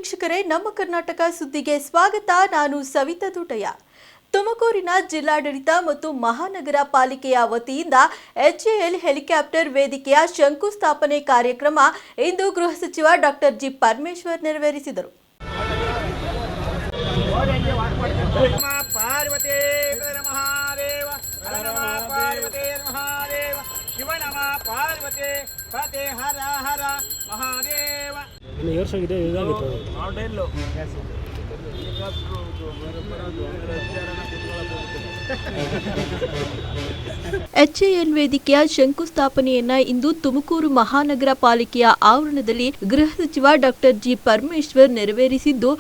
ವೀಕ್ಷಕರೇ, ನಮ್ಮ ಕರ್ನಾಟಕ ಸುದ್ದಿಗೆ ಸ್ವಾಗತ. ನಾನು ಸವಿತಾ ದುಟಯ್ಯ. ತುಮಕೂರಿನ ಜಿಲ್ಲಾಡಳಿತ ಮತ್ತು ಮಹಾನಗರ ಪಾಲಿಕೆಯ ವತಿಯಿಂದ ಎಚ್ಎಎಲ್ ಹೆಲಿಕಾಪ್ಟರ್ ವೇದಿಕೆಯ ಶಂಕುಸ್ಥಾಪನೆ ಕಾರ್ಯಕ್ರಮ ಇಂದು ಗೃಹ ಸಚಿವ ಡಾಕ್ಟರ್ ಜಿ ಪರಮೇಶ್ವರ್ ನೆರವೇರಿಸಿದರು. ಎಚ್ಎಎಲ್ ವೇದಿಕೆಯ ಶಂಕುಸ್ಥಾಪನೆಯನ್ನ ಇಂದು ತುಮಕೂರು ಮಹಾನಗರ ಪಾಲಿಕೆಯ ಆವರಣದಲ್ಲಿ ಗೃಹ ಸಚಿವ ಡಾಕ್ಟರ್ ಜಿ ಪರಮೇಶ್ವರ್ ನೆರವೇರಿಸಿದ್ದು,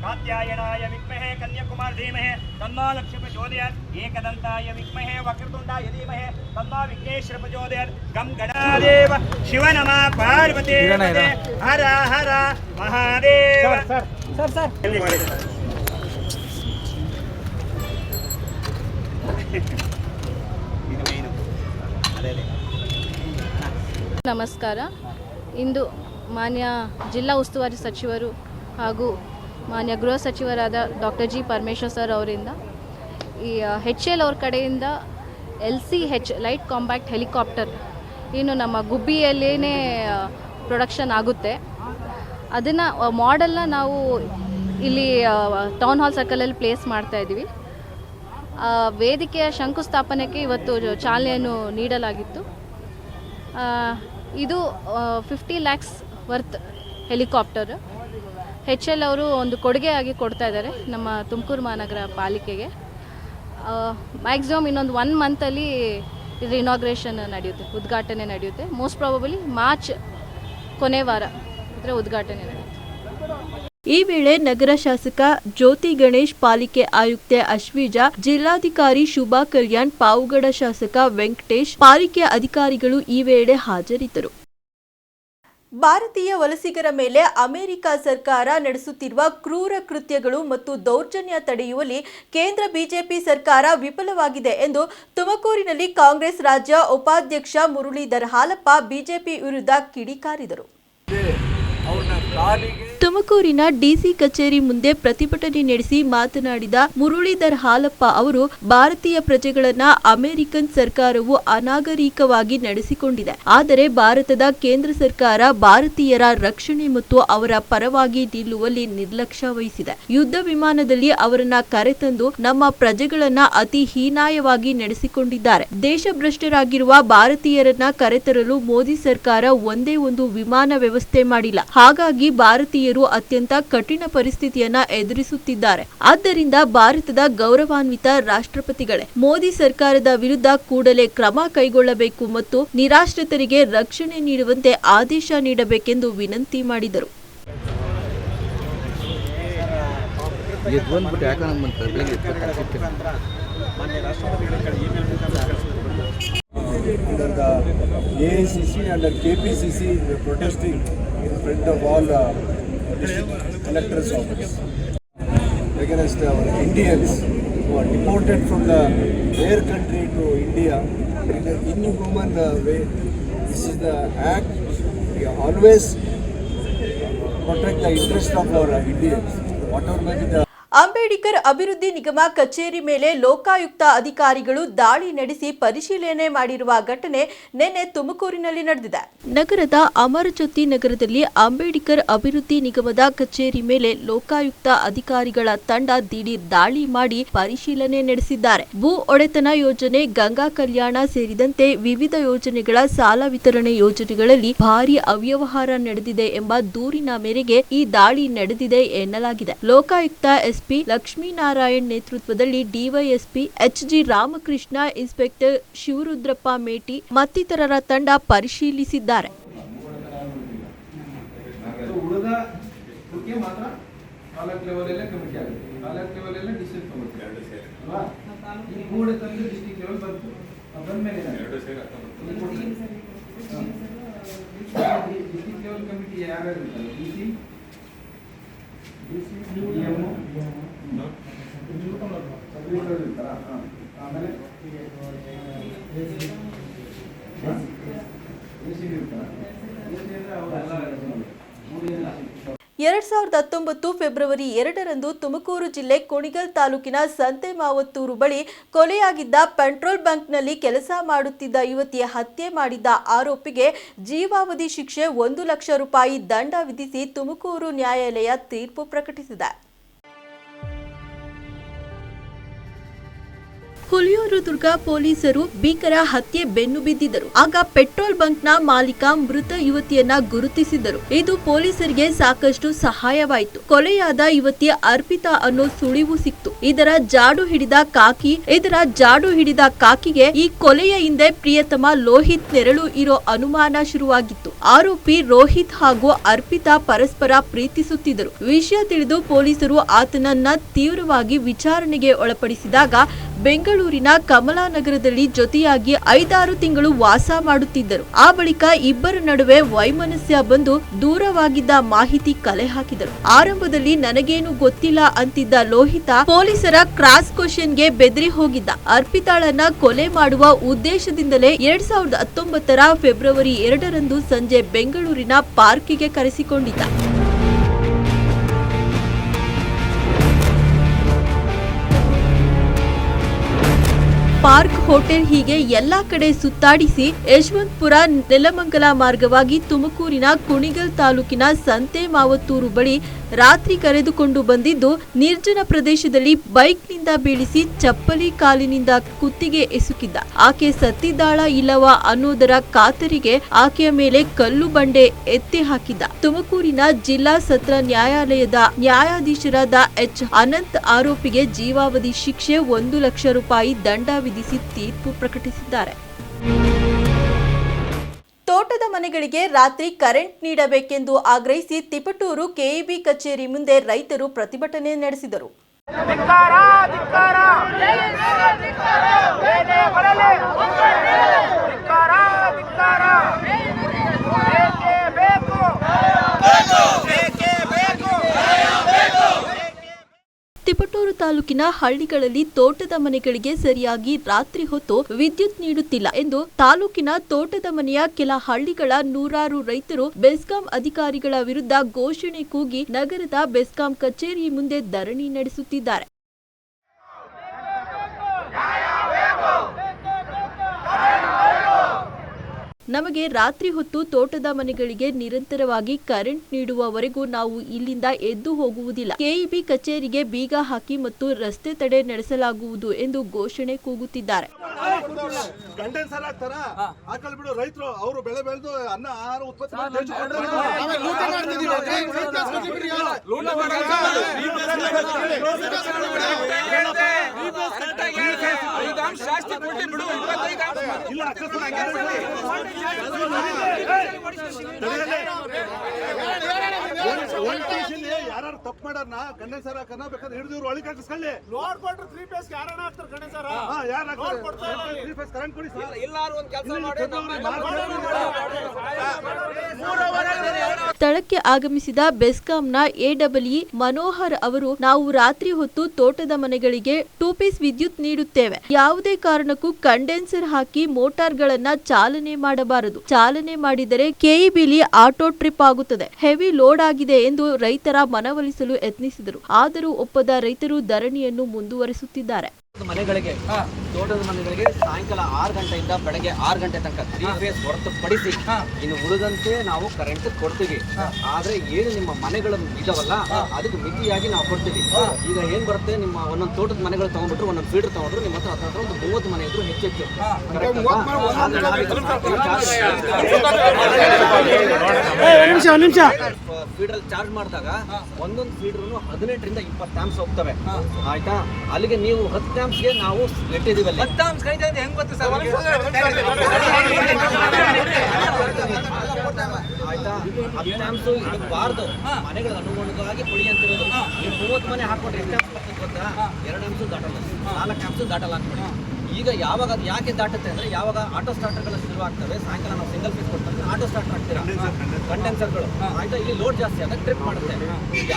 कात्यायनाय विद्महे कन्याकुमार धीमहि तन्नो लक्ष्मी प्रचोदयात् एकदन्ताय विद्महे वक्रतुण्डाय धीमहि तन्नो विघ्नेश्वर प्रचोदयात् गं गणादेव शिव नमः पार्वती हर हर महादेव सर ನಮಸ್ಕಾರ. ಇಂದು ಮಾನ್ಯ ಜಿಲ್ಲಾ ಉಸ್ತುವಾರಿ ಸಚಿವರು ಹಾಗೂ ಮಾನ್ಯ ಗೃಹ ಸಚಿವರಾದ ಡಾಕ್ಟರ್ ಜಿ ಪರಮೇಶ್ವರ್ ಸರ್ ಅವರಿಂದ ಈ HAL ಅವ್ರ ಕಡೆಯಿಂದ LCH ಲೈಟ್ ಕಾಂಪ್ಯಾಕ್ಟ್ ಹೆಲಿಕಾಪ್ಟರ್ ಏನು ನಮ್ಮ ಗುಬ್ಬಿಯಲ್ಲೇ ಪ್ರೊಡಕ್ಷನ್ ಆಗುತ್ತೆ, ಅದನ್ನು ಮಾಡೆಲ್ನ ನಾವು ಇಲ್ಲಿ ಟೌನ್ ಹಾಲ್ ಸರ್ಕಲಲ್ಲಿ ಪ್ಲೇಸ್ ಮಾಡ್ತಾಯಿದ್ದೀವಿ. ವೇದಿಕೆಯ ಶಂಕುಸ್ಥಾಪನೆಗೆ ಇವತ್ತು ಚಾಲನೆಯನ್ನು ನೀಡಲಾಗಿತ್ತು. ಇದು 50 lakhs ವರ್ತ್ ಹೆಲಿಕಾಪ್ಟರ್ HAL ಅವರು ಒಂದು ಕೊಡುಗೆಯಾಗಿ ಕೊಡ್ತಾ ಇದ್ದಾರೆ ನಮ್ಮ ತುಮಕೂರು ಮಹಾನಗರ ಪಾಲಿಕೆಗೆ. ಮ್ಯಾಕ್ಸಿಮಮ್ ಇನ್ನೊಂದು 1 ಮಂತಲ್ಲಿ ಇದರ ಇನಾಗ್ರೇಷನ್ ನಡೆಯುತ್ತೆ, ಉದ್ಘಾಟನೆ ನಡೆಯುತ್ತೆ. ಮೋಸ್ಟ್ ಪ್ರಾಬಬಲಿ ಮಾರ್ಚ್ ಕೊನೆ ವಾರ ಇದರ ಉದ್ಘಾಟನೆ ನಡೆಯುತ್ತೆ. ಈ ವೇಳೆ ನಗರ ಶಾಸಕ ಜ್ಯೋತಿ ಗಣೇಶ್, ಪಾಲಿಕೆ ಆಯುಕ್ತೆ ಅಶ್ವಿಜಾ, ಜಿಲ್ಲಾಧಿಕಾರಿ ಶುಭಾ ಕಲ್ಯಾಣ್, ಪಾವುಗಡ ಶಾಸಕ ವೆಂಕಟೇಶ್, ಪಾಲಿಕೆ ಅಧಿಕಾರಿಗಳು ಈ ವೇಳೆ ಹಾಜರಿದ್ದರು. ಭಾರತೀಯ ವಲಸಿಗರ ಮೇಲೆ ಅಮೆರಿಕ ಸರ್ಕಾರ ನಡೆಸುತ್ತಿರುವ ಕ್ರೂರ ಕೃತ್ಯಗಳು ಮತ್ತು ದೌರ್ಜನ್ಯ ತಡೆಯುವಲ್ಲಿ ಕೇಂದ್ರ ಬಿಜೆಪಿ ಸರ್ಕಾರ ವಿಫಲವಾಗಿದೆ ಎಂದು ತುಮಕೂರಿನಲ್ಲಿ ಕಾಂಗ್ರೆಸ್ ರಾಜ್ಯ ಉಪಾಧ್ಯಕ್ಷ ಮುರಳೀಧರ್ ಹಾಲಪ್ಪ ಬಿಜೆಪಿ ವಿರುದ್ಧ ಕಿಡಿಕಾರಿದರು. ತುಮಕೂರಿನ ಡಿಸಿ ಕಚೇರಿ ಮುಂದೆ ಪ್ರತಿಭಟನೆ ನಡೆಸಿ ಮಾತನಾಡಿದ ಮುರಳೀಧರ್ ಹಾಲಪ್ಪ ಅವರು, ಭಾರತೀಯ ಪ್ರಜೆಗಳನ್ನ ಅಮೆರಿಕನ್ ಸರ್ಕಾರವು ಅನಾಗರಿಕವಾಗಿ ನಡೆಸಿಕೊಂಡಿದೆ. ಆದರೆ ಭಾರತದ ಕೇಂದ್ರ ಸರ್ಕಾರ ಭಾರತೀಯರ ರಕ್ಷಣೆ ಮತ್ತು ಅವರ ಪರವಾಗಿ ನಿಲ್ಲುವಲ್ಲಿ ನಿರ್ಲಕ್ಷ್ಯ ವಹಿಸಿದೆ. ಯುದ್ಧ ವಿಮಾನದಲ್ಲಿ ಅವರನ್ನ ಕರೆತಂದು ನಮ್ಮ ಪ್ರಜೆಗಳನ್ನ ಅತಿ ಹೀನಾಯವಾಗಿ ನಡೆಸಿಕೊಂಡಿದ್ದಾರೆ. ದೇಶಭ್ರಷ್ಟರಾಗಿರುವ ಭಾರತೀಯರನ್ನ ಕರೆತರಲು ಮೋದಿ ಸರ್ಕಾರ ಒಂದೇ ಒಂದು ವಿಮಾನ ವ್ಯವಸ್ಥೆ ಮಾಡಿಲ್ಲ. ಹಾಗಾಗಿ ಭಾರತೀಯರು ಅತ್ಯಂತ ಕಠಿಣ ಪರಿಸ್ಥಿತಿಯನ್ನ ಎದುರಿಸುತ್ತಿದ್ದಾರೆ. ಆದ್ದರಿಂದ ಭಾರತದ ಗೌರವಾನ್ವಿತ ರಾಷ್ಟ್ರಪತಿಗಳೇ, ಮೋದಿ ಸರ್ಕಾರದ ವಿರುದ್ಧ ಕೂಡಲೇ ಕ್ರಮ ಕೈಗೊಳ್ಳಬೇಕು ಮತ್ತು ನಿರಾಶ್ರಿತರಿಗೆ ರಕ್ಷಣೆ ನೀಡುವಂತೆ ಆದೇಶ ನೀಡಬೇಕೆಂದು ವಿನಂತಿ ಮಾಡಿದರು. Under the AICC and the KPCC protesting in front of all district collectors' office against Indians who are deported from their country to India in an inhuman way. This is the act. We always protect the interest of our Indians. Whatever may be the Ambedkar ಅಭಿವೃದ್ಧಿ ನಿಗಮ ಕಚೇರಿ ಮೇಲೆ ಲೋಕಾಯುಕ್ತ ಅಧಿಕಾರಿಗಳು ದಾಳಿ ನಡೆಸಿ ಪರಿಶೀಲನೆ ಮಾಡಿರುವ ಘಟನೆ ನಿನ್ನೆ ತುಮಕೂರಿನಲ್ಲಿ ನಡೆದಿದೆ. ನಗರದ ಅಮರಜ್ಯೋತಿ ನಗರದಲ್ಲಿ ಅಂಬೇಡ್ಕರ್ ಅಭಿವೃದ್ಧಿ ನಿಗಮದ ಕಚೇರಿ ಮೇಲೆ ಲೋಕಾಯುಕ್ತ ಅಧಿಕಾರಿಗಳ ತಂಡ ದಿಢೀರ್ ದಾಳಿ ಮಾಡಿ ಪರಿಶೀಲನೆ ನಡೆಸಿದ್ದಾರೆ. ಭೂ ಒಡೆತನ ಯೋಜನೆ, ಗಂಗಾ ಕಲ್ಯಾಣ ಸೇರಿದಂತೆ ವಿವಿಧ ಯೋಜನೆಗಳ ಸಾಲ ವಿತರಣೆ ಯೋಜನೆಗಳಲ್ಲಿ ಭಾರಿ ಅವ್ಯವಹಾರ ನಡೆದಿದೆ ಎಂಬ ದೂರಿನ ಮೇರೆಗೆ ಈ ದಾಳಿ ನಡೆದಿದೆ ಎನ್ನಲಾಗಿದೆ. ಲೋಕಾಯುಕ್ತ ಎಸ್ಪಿ ಲಕ್ಷ್ಮೀನಾರಾಯಣ್ ನೇತೃತ್ವದಲ್ಲಿ DYSP HG Ramakrishna, inspector Shivarudrappa Meti ಮತ್ತಿತರರ ತಂಡ ಪರಿಶೀಲಿಸಿದ್ದಾರೆ. ಆಮೇಲೆ 2019 ಫೆಬ್ರವರಿ 2ರಂದು ತುಮಕೂರು ಜಿಲ್ಲೆ ಕುಣಿಗಲ್ ತಾಲೂಕಿನ ಸಂತೆಮಾವತ್ತೂರು ಬಳಿ ಕೊಲೆಯಾಗಿದ್ದ ಪೆಟ್ರೋಲ್ ಬಂಕ್ನಲ್ಲಿ ಕೆಲಸ ಮಾಡುತ್ತಿದ್ದ ಯುವತಿಯ ಹತ್ಯೆ ಮಾಡಿದ್ದ ಆರೋಪಿಗೆ ಜೀವಾವಧಿ ಶಿಕ್ಷೆ 1 ಲಕ್ಷ ರೂಪಾಯಿ ದಂಡ ವಿಧಿಸಿ ತುಮಕೂರು ನ್ಯಾಯಾಲಯ ತೀರ್ಪು ಪ್ರಕಟಿಸಿದೆ. ಹುಲಿಯೂರು ದುರ್ಗ ಪೊಲೀಸರು ಭೀಕರ ಹತ್ಯೆ ಬೆನ್ನು ಬಿದ್ದಿದ್ದರು. ಆಗ ಪೆಟ್ರೋಲ್ ಬಂಕ್ನ ಮಾಲೀಕ ಮೃತ ಯುವತಿಯನ್ನ ಗುರುತಿಸಿದ್ದರು. ಇದು ಪೊಲೀಸರಿಗೆ ಸಾಕಷ್ಟು ಸಹಾಯವಾಯಿತು. ಕೊಲೆಯಾದ ಯುವತಿ ಅರ್ಪಿತಾ ಅನ್ನೋ ಸುಳಿವು ಸಿಕ್ತು. ಇದರ ಜಾಡು ಹಿಡಿದ ಕಾಕಿಗೆ ಈ ಕೊಲೆಯ ಹಿಂದೆ ಪ್ರಿಯತಮ ಲೋಹಿತ್ ನೆರಳು ಇರೋ ಅನುಮಾನ ಶುರುವಾಗಿತ್ತು. ಆರೋಪಿ ರೋಹಿತ್ ಹಾಗೂ ಅರ್ಪಿತಾ ಪರಸ್ಪರ ಪ್ರೀತಿಸುತ್ತಿದ್ದರು. ವಿಷಯ ತಿಳಿದು ಪೊಲೀಸರು ಆತನನ್ನ ತೀವ್ರವಾಗಿ ವಿಚಾರಣೆಗೆ ಒಳಪಡಿಸಿದಾಗ ಬೆಂಗಳೂರಿನ ಕಮಲಾನಗರದಲ್ಲಿ ಜೊತೆಯಾಗಿ 5-6 ತಿಂಗಳು ವಾಸ ಮಾಡುತ್ತಿದ್ದರು. ಆ ಬಳಿಕ ಇಬ್ಬರ ನಡುವೆ ವೈಮನಸ್ಯ ಬಂದು ದೂರವಾಗಿದ್ದ ಮಾಹಿತಿ ಕಲೆ ಹಾಕಿದರು. ಆರಂಭದಲ್ಲಿ ನನಗೇನು ಗೊತ್ತಿಲ್ಲ ಅಂತಿದ್ದ ಲೋಹಿತ ಪೊಲೀಸರ ಕ್ರಾಸ್ ಕ್ವೆಶ್ಚನ್ಗೆ ಬೆದರಿ ಹೋಗಿದ್ದ. ಅರ್ಪಿತಾಳನ್ನ ಕೊಲೆ ಮಾಡುವ ಉದ್ದೇಶದಿಂದಲೇ 2019 ಫೆಬ್ರವರಿ 2ರಂದು ಸಂಜೆ ಬೆಂಗಳೂರಿನ ಪಾರ್ಕಿಗೆ ಕರೆಸಿಕೊಂಡಿದ್ದ. ಪಾರ್ಕ್, ಹೋಟೆಲ್ ಹೀಗೆ ಎಲ್ಲಾ ಕಡೆ ಸುತ್ತಾಡಿಸಿ ಯಶವಂತಪುರ ನೆಲಮಂಗಲ ಮಾರ್ಗವಾಗಿ ತುಮಕೂರಿನ ಕುಣಿಗಲ್ ತಾಲೂಕಿನ ಸಂತೆಮಾವತ್ತೂರು ಬಳಿ ರಾತ್ರಿ ಕರೆದುಕೊಂಡು ಬಂದಿದ್ದು ನಿರ್ಜನ ಪ್ರದೇಶದಲ್ಲಿ ಬೈಕ್ನಿಂದ ಬೀಳಿಸಿ ಚಪ್ಪಲಿ ಕಾಲಿನಿಂದ ಕುತ್ತಿಗೆ ಎಸುಕಿದ್ದ. ಆಕೆ ಸತ್ತಿದ್ದಾಳ ಇಲ್ಲವಾ ಅನ್ನೋದರ ಖಾತರಿಗೆ ಆಕೆಯ ಮೇಲೆ ಕಲ್ಲು ಬಂಡೆ ಎತ್ತಿ ಹಾಕಿದ್ದ. ತುಮಕೂರಿನ ಜಿಲ್ಲಾ ಸತ್ರ ನ್ಯಾಯಾಲಯದ ನ್ಯಾಯಾಧೀಶರಾದ ಎಚ್ ಅನಂತ್ ಆರೋಪಿಗೆ ಜೀವಾವಧಿ ಶಿಕ್ಷೆ 1 ಲಕ್ಷ ರೂಪಾಯಿ ದಂಡ ವಿಧಿಸಿ ತೀರ್ಪು ಪ್ರಕಟಿಸಿದ್ದಾರೆ. ತೋಟದ ಮನೆಗಳಿಗೆ ರಾತ್ರಿ ಕರೆಂಟ್ ನೀಡಬೇಕೆಂದು ಆಗ್ರಹಿಸಿ ತಿಪಟೂರು ಕೆಇಬಿ ಕಚೇರಿ ಮುಂದೆ ರೈತರು ಪ್ರತಿಭಟನೆ ನಡೆಸಿದರು. ತಿಪಟೂರು ತಾಲೂಕಿನ ಹಳ್ಳಿಗಳಲ್ಲಿ ತೋಟದ ಮನೆಗಳಿಗೆ ಸರಿಯಾಗಿ ರಾತ್ರಿ ಹೊತ್ತು ವಿದ್ಯುತ್ ನೀಡುತ್ತಿಲ್ಲ ಎಂದು ತಾಲೂಕಿನ ತೋಟದ ಮನೆಯ ಕೆಲ ಹಳ್ಳಿಗಳ 100 ರೈತರು ಬೆಸ್ಕಾಂ ಅಧಿಕಾರಿಗಳ ವಿರುದ್ಧ ಘೋಷಣೆ ಕೂಗಿ ನಗರದ ಬೆಸ್ಕಾಂ ಕಚೇರಿ ಮುಂದೆ ಧರಣಿ ನಡೆಸುತ್ತಿದ್ದಾರೆ. ನಮಗೆ ರಾತ್ರಿ ಹೊತ್ತು ತೋಟದ ಮನೆಗಳಿಗೆ ನಿರಂತರವಾಗಿ ಕರೆಂಟ್ ನೀಡುವವರೆಗೂ ನಾವು ಇಲ್ಲಿಂದ ಎದ್ದು ಹೋಗುವುದಿಲ್ಲ. ಕೆಇಬಿ ಕಚೇರಿಗೆ ಬೀಗ ಹಾಕಿ ಮತ್ತು ರಸ್ತೆ ತಡೆ ನಡೆಸಲಾಗುವುದು ಎಂದು ಘೋಷಣೆ ಕೂಗುತ್ತಿದ್ದಾರೆ. ರೈತರು ಅವರು ಬೆಳೆ ಬೆಳೆದು ಅನ್ನ ಆಹಾರ ಉತ್ಪತ್ತಿ ಯಾರು ತಪ್ಪು ಮಾಡಾರನ ಕಂಡೆನ್ಸರ್ ಹಾಕನ ಬೇಕಾದ್ರೆ ಹಿಡಿದು ಒಳಗೆ ಹಾಕಿಸ್ಕೊಳ್ಳಿ. ಲೋಡ್ ಕೊಟ್ರು 3 ಫೇಸ್ ಯಾರನ್ನ ಹಾಕ್ತಾರೆ ಕಂಡೆನ್ಸರ್? ಯಾರು ಹಾಕ್ತಾರೆ 3 ಫೇಸ್ ಕರೆಂಟ್ ಕೊಡಿ ಸರ್. ಎಲ್ಲಾರು ಒಂದು ಕೆಲಸ ಮಾಡಿ. ಸ್ಥಳಕ್ಕೆ ಆಗಮಿಸಿದ ಬೆಸ್ಕಾಂನ ಎಡಬ್ಲ್ಯೂ ಮನೋಹರ್ ಅವರು, ನಾವು ರಾತ್ರಿ ಹೊತ್ತು ತೋಟದ ಮನೆಗಳಿಗೆ 2 ಪೀಸ್ ವಿದ್ಯುತ್ ನೀಡುತ್ತೇವೆ. ಯಾವುದೇ ಕಾರಣಕ್ಕೂ ಕಂಡೆನ್ಸರ್ ಹಾಕಿ ಮೋಟಾರ್ಗಳನ್ನ ಚಾಲನೆ ಮಾಡಬಾರದು. ಚಾಲನೆ ಮಾಡಿದರೆ ಕೆಇಬಿಲಿ ಆಟೋ ಟ್ರಿಪ್ ಆಗುತ್ತದೆ. ಹೆವಿ ಲೋಡ್ ಆಗಿದೆ ಎಂದು ರೈತರ ಮನವೊಲಿಸಲು ಯತ್ನಿಸಿದರು. ಆದರೂ ಒಪ್ಪದ ರೈತರು ಧರಣಿಯನ್ನು ಮುಂದುವರಿಸುತ್ತಿದ್ದಾರೆ. ಮನೆಗಳಿಗೆ ತೋಟದ ಮನೆಗಳಿಗೆ ಸಾಯಂಕಾಲ 6 ಗಂಟೆಯಿಂದ ಬೆಳಗ್ಗೆ 6 ಗಂಟೆ ತನಕ 3 ಫೇಸ್ ಹೊರತುಪಡಿಸಿ ಇನ್ನು ಉಳಿದಂತೆ ನಾವು ಕರೆಂಟ್ ಕೊಡ್ತೀವಿ. ಆದ್ರೆ ಏನು ನಿಮ್ಮ ಮನೆಗಳು ಇದಾವಲ್ಲ ಅದಕ್ಕೆ ಮಿತಿಯಾಗಿ ನಾವು ಕೊಡ್ತೀವಿ. ಈಗ ಏನ್ ಬರುತ್ತೆ, ನಿಮ್ಮ ಒಂದೊಂದು ತೋಟದ ಮನೆಗಳು ತಗೊಂಡ್ಬಿಟ್ರು, ಒಂದೊಂದು ಫೀಡರ್ ತಗೊಂಡ್ರು, ನಿಮ್ಮ ಹತ್ರ ಒಂದು 30 ಮನೆ ಇದ್ರು ಹೆಚ್ಚೆಚ್ಚು ಫೀಡರ್ ಚಾರ್ಜ್ ಮಾಡಿದಾಗ ಒಂದೊಂದು ಫೀಡರ್ 18ರಿಂದ 20 ಆಂಪ್ಸ್ ಹೋಗ್ತವೆ. ಆಯ್ತಾ, ಅಲ್ಲಿಗೆ ನೀವು 10 ಆಂಪ್ಸ್ಗೆ ನಾವು ಇಟ್ಟಿದ್ದೀವಲ್ಲ. 10 ಆಂಪ್ಸ್ ಹೆಂಗ್ ಗೊತ್ತು ಸರ್? ಆಯ್ತಾ, 10 ಆಂಪ್ಸ್ ಇರಬಾರ್ದು. ಮನೆಗಳು ಅನುಗುಣವಾಗಿ ಕೊಡಿ ಅಂತಿರೋದು. ನೀವು 30 ಮನೆ ಹಾಕೊಂಡ್ರೆ ಎಷ್ಟು ಆಂಪ್ಸ್ ಬರ್ತದೆ ಗೊತ್ತಾ? 2 ಆಂಪ್ಸ್ ದಾಟಲ್ಲ, 4 ಆಂಪ್ಸ್ ದಾಟಲ್ಲ ಅನ್ಕೊಳ್ಳಿ. ಈಗ ಯಾವಾಗ ಅದು ಯಾಕೆ ದಾಟುತ್ತೆ ಅಂದ್ರೆ, ಯಾವಾಗ ಆಟೋ ಸ್ಟಾರ್ಟರ್ಗಳು ಶುರುವಾಗ್ತವೆ, ಸಾಯಂಕಾಲ ನಾವು ಸಿಂಗಲ್ ಫೇಸ್ ಕೊಡ್ತಾರೆ, ಆಟೋ ಸ್ಟಾರ್ಟರ್ ಹಾಕ್ತೀರಾ, ಕಂಡೆನ್ಸರ್ಗಳು ಆಯ್ತಾ, ಇಲ್ಲಿ ಲೋಡ್ ಜಾಸ್ತಿ ಆದಾಗ ಟ್ರಿಪ್ ಮಾಡುತ್ತೆ.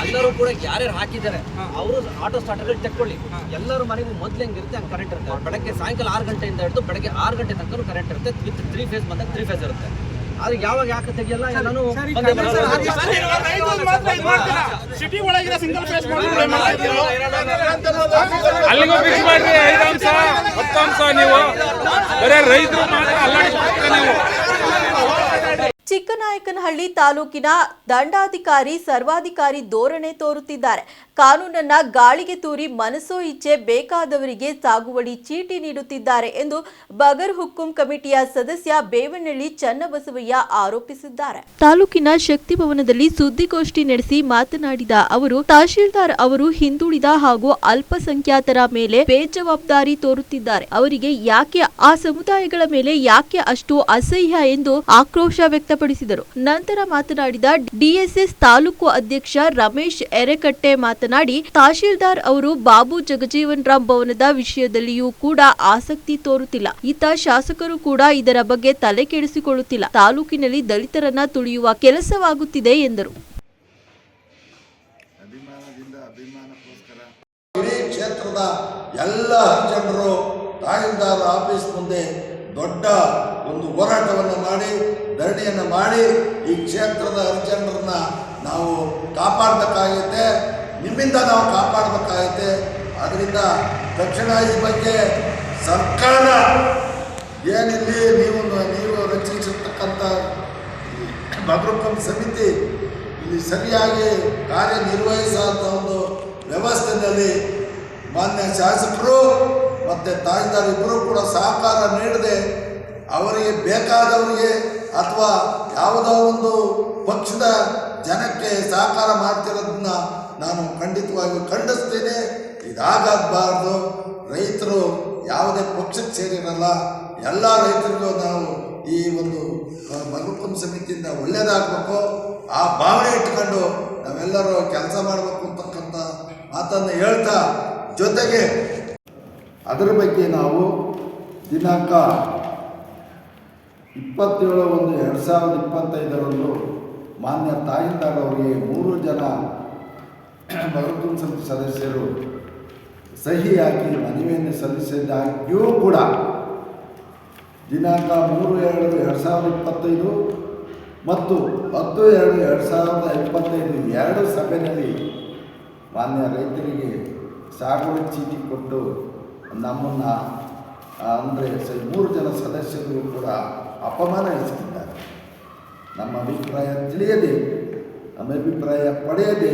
ಎಲ್ಲರೂ ಕೂಡ ಯಾರ್ಯಾರು ಹಾಕಿದ್ದಾರೆ ಅವರು ಆಟೋ ಸ್ಟಾರ್ಟರ್ಗಳು ತೆಕ್ಕೊಳ್ಳಿ. ಎಲ್ಲರೂ ಮನೆಗೂ ಮೊದಲು ಹೆಂಗಿರುತ್ತೆ ಹಂಗೆ ಕರೆಂಟ್ ಇರುತ್ತೆ. ಬೆಳಗ್ಗೆ ಸಾಯಂಕಾಲ 6 ಗಂಟೆಯಿಂದ ಹಿಡಿದು ಬೆಳಗ್ಗೆ 6 ಗಂಟೆ ತನಕ ಕರೆಂಟ್ ಇರುತ್ತೆ. ವಿತ್ 3 ಫೇಸ್ ಬಂದಾಗ 3 ಫೇಸ್ ಇರುತ್ತೆ. ಆದ್ರೆ ಯಾವಾಗ ಯಾಕೆ ತೆಗಿಯಲ್ಲ ಎಲ್ಲಾನು ಸಿಟಿ ಒಳಗಿರೋ ಸಿಂಗಲ್ ಫೇಸ್ ಅಲ್ಲಿಗೂ ಫಿಕ್ಸ್ ಮಾಡ್ರಿ 5 ಅಂಶ 10 ಅಂಶ ನೀವು ಬರೇ ರೈತರು ಮಾತ್ರ ಅಲ್ಲಾಡಿಸ್ತೀರ ನೀವು. ಚಿಕ್ಕನಾಯಕನಹಳ್ಳಿ ತಾಲೂಕಿನ ದಂಡಾಧಿಕಾರಿ ಸರ್ವಾಧಿಕಾರಿ ಧೋರಣೆ ತೋರುತ್ತಿದ್ದಾರೆ. ಕಾನೂನನ್ನ ಗಾಳಿಗೆ ತೂರಿ ಮನಸೋ ಇಚ್ಛೆ ಬೇಕಾದವರಿಗೆ ಸಾಗುವಳಿ ಚೀಟಿ ನೀಡುತ್ತಿದ್ದಾರೆ ಎಂದು ಬಗರ್ ಹುಕ್ಕುಂ ಕಮಿಟಿಯ ಸದಸ್ಯ ಬೇವನಹಳ್ಳಿ ಚನ್ನಬಸವಯ್ಯ ಆರೋಪಿಸಿದ್ದಾರೆ. ತಾಲೂಕಿನ ಶಕ್ತಿ ಭವನದಲ್ಲಿ ಸುದ್ದಿಗೋಷ್ಠಿ ನಡೆಸಿ ಮಾತನಾಡಿದ ಅವರು, ತಹಶೀಲ್ದಾರ್ ಅವರು ಹಿಂದುಳಿದ ಹಾಗೂ ಅಲ್ಪಸಂಖ್ಯಾತರ ಮೇಲೆ ಬೇಜವಾಬ್ದಾರಿ ತೋರುತ್ತಿದ್ದಾರೆ. ಅವರಿಗೆ ಯಾಕೆ ಆ ಸಮುದಾಯಗಳ ಮೇಲೆ ಯಾಕೆ ಅಷ್ಟು ಅಸಹ್ಯ ಎಂದು ಆಕ್ರೋಶ ವ್ಯಕ್ತಪಡಿಸಿದರು. ನಂತರ ಮಾತನಾಡಿದ ಡಿಎಸ್ಎಸ್ ತಾಲೂಕು ಅಧ್ಯಕ್ಷ ರಮೇಶ್ ಎರೆಕಟ್ಟೆ ಮಾತನಾಡಿ, ತಹಶೀಲ್ದಾರ್ ಅವರು ಬಾಬು ಜಗಜೀವನ್ ರಾಮ್ ಭವನದ ವಿಷಯದಲ್ಲಿಯೂ ಕೂಡ ಆಸಕ್ತಿ ತೋರುತ್ತಿಲ್ಲ. ಇತ್ತ ಶಾಸಕರು ಕೂಡ ಇದರ ಬಗ್ಗೆ ತಲೆ ಕೆಡಿಸಿಕೊಳ್ಳುತ್ತಿಲ್ಲ. ತಾಲೂಕಿನಲ್ಲಿ ದಲಿತರನ್ನ ತುಳಿಯುವ ಕೆಲಸವಾಗುತ್ತಿದೆ ಎಂದರು. ಇಡೀ ಕ್ಷೇತ್ರದ ಎಲ್ಲ ಜನರು ತಹಶೀಲ್ದಾರ್ ಆಫೀಸ್ ಮುಂದೆ ದೊಡ್ಡ ಒಂದು ಹೋರಾಟವನ್ನು ಮಾಡಿ ಧರಣಿಯನ್ನು ಮಾಡಿ ಈ ಕ್ಷೇತ್ರದ ಹರಿಜನರನ್ನ ನಾವು ಕಾಪಾಡಬೇಕಾಗೈತೆ, ನಿಮ್ಮಿಂದ ನಾವು ಕಾಪಾಡಬೇಕಾಗೈತೆ. ಅದರಿಂದ ತಕ್ಷಣ ಈ ಬಗ್ಗೆ ಸರ್ಕಾರ ಏನಿಲ್ಲಿ ನೀವು ರಚಿಸಿರ್ತಕ್ಕಂಥ ಬಗರ್ ಸಮಿತಿ ಇಲ್ಲಿ ಸರಿಯಾಗಿ ಕಾರ್ಯನಿರ್ವಹಿಸುವಂಥ ಒಂದು ವ್ಯವಸ್ಥೆಯಲ್ಲಿ ಮಾನ್ಯ ಶಾಸಕರು ಮತ್ತು ತಹಶೀಲ್ದಾರ್ ಇಬ್ಬರು ಕೂಡ ಸಹಕಾರ ನೀಡದೆ ಅವರಿಗೆ ಬೇಕಾದವರಿಗೆ ಅಥವಾ ಯಾವುದೋ ಒಂದು ಪಕ್ಷದ ಜನಕ್ಕೆ ಸಹಕಾರ ಮಾಡ್ತಿರೋದನ್ನ ನಾನು ಖಂಡಿತವಾಗಿ ಖಂಡಿಸ್ತೇನೆ. ಇದಾಗಬಾರ್ದು. ರೈತರು ಯಾವುದೇ ಪಕ್ಷಕ್ಕೆ ಸೇರಿರಲ್ಲ, ಎಲ್ಲ ರೈತರಿಗೂ ನಾವು ಈ ಒಂದು ಬಗರ್ ಸಮಿತಿಯಿಂದ ಒಳ್ಳೆಯದಾಗಬೇಕು, ಆ ಭಾವನೆ ಇಟ್ಕೊಂಡು ನಾವೆಲ್ಲರೂ ಕೆಲಸ ಮಾಡಬೇಕು ಅಂತಕ್ಕಂಥ ಮಾತನ್ನು ಹೇಳ್ತಾ, ಜೊತೆಗೆ ಅದರ ಬಗ್ಗೆ ನಾವು ದಿನಾಂಕ 27/1/2025 ಮಾನ್ಯ ತಹಶೀಲ್ದಾರ್ ಅವರಿಗೆ 3 ಜನ ಬಗರ್ ಸಮಿತಿ ಸದಸ್ಯರು ಸಹಿ ಹಾಕಿ ಮನವಿಯನ್ನು ಸಲ್ಲಿಸಿದ್ದಾಗ್ಯೂ ಕೂಡ ದಿನಾಂಕ 3/2/2025 ಮತ್ತು 10/2/2025 ಎರಡು ಸಭೆಯಲ್ಲಿ ಮಾನ್ಯ ರೈತರಿಗೆ ಸಾಗುವಳಿ ಚೀಟಿ ಕೊಟ್ಟು ನಮ್ಮನ್ನು ಅಂದರೆ 3 ಜನ ಸದಸ್ಯರು ಕೂಡ ಅಪಮಾನ ಎಸಗಿದ್ದಾರೆ. ನಮ್ಮ ಅಭಿಪ್ರಾಯ ತಿಳಿಯದೆ, ನಮ್ಮ ಅಭಿಪ್ರಾಯ ಪಡೆಯದೆ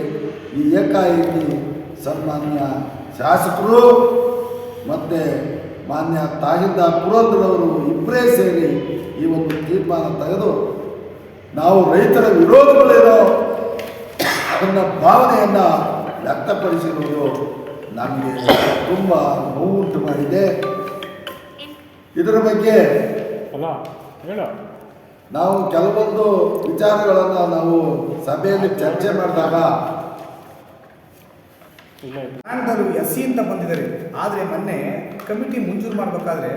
ಈ ಏಕಾಏಕಿ ಸನ್ಮಾನ್ಯ ಶಾಸಕರು ಮತ್ತು ಮಾನ್ಯ ತಹಶೀಲ್ದಾರ್ ಪುರಂದ್ರವರು ಇಬ್ಬರೇ ಸೇರಿ ಈ ಒಂದು ತೀರ್ಮಾನ ತೆಗೆದು ನಾವು ರೈತರ ವಿರೋಧಗಳೇನೋ ಅದನ್ನ ಭಾವನೆಯನ್ನು ವ್ಯಕ್ತಪಡಿಸಿರುವುದು ನಮಗೆ ತುಂಬ ನೋವುಂಟು ಮಾಡಿದೆ. ಇದರ ಬಗ್ಗೆ ನಾವು ಕೆಲವೊಂದು ವಿಚಾರಗಳನ್ನು ನಾವು ಸಭೆಯಲ್ಲಿ ಚರ್ಚೆ ಮಾಡಿದಾಗ SC ಅಂತ ಬಂದಿದ್ದಾರೆ. ಆದರೆ ಮೊನ್ನೆ ಕಮಿಟಿ ಮಂಜೂರು ಮಾಡಬೇಕಾದ್ರೆ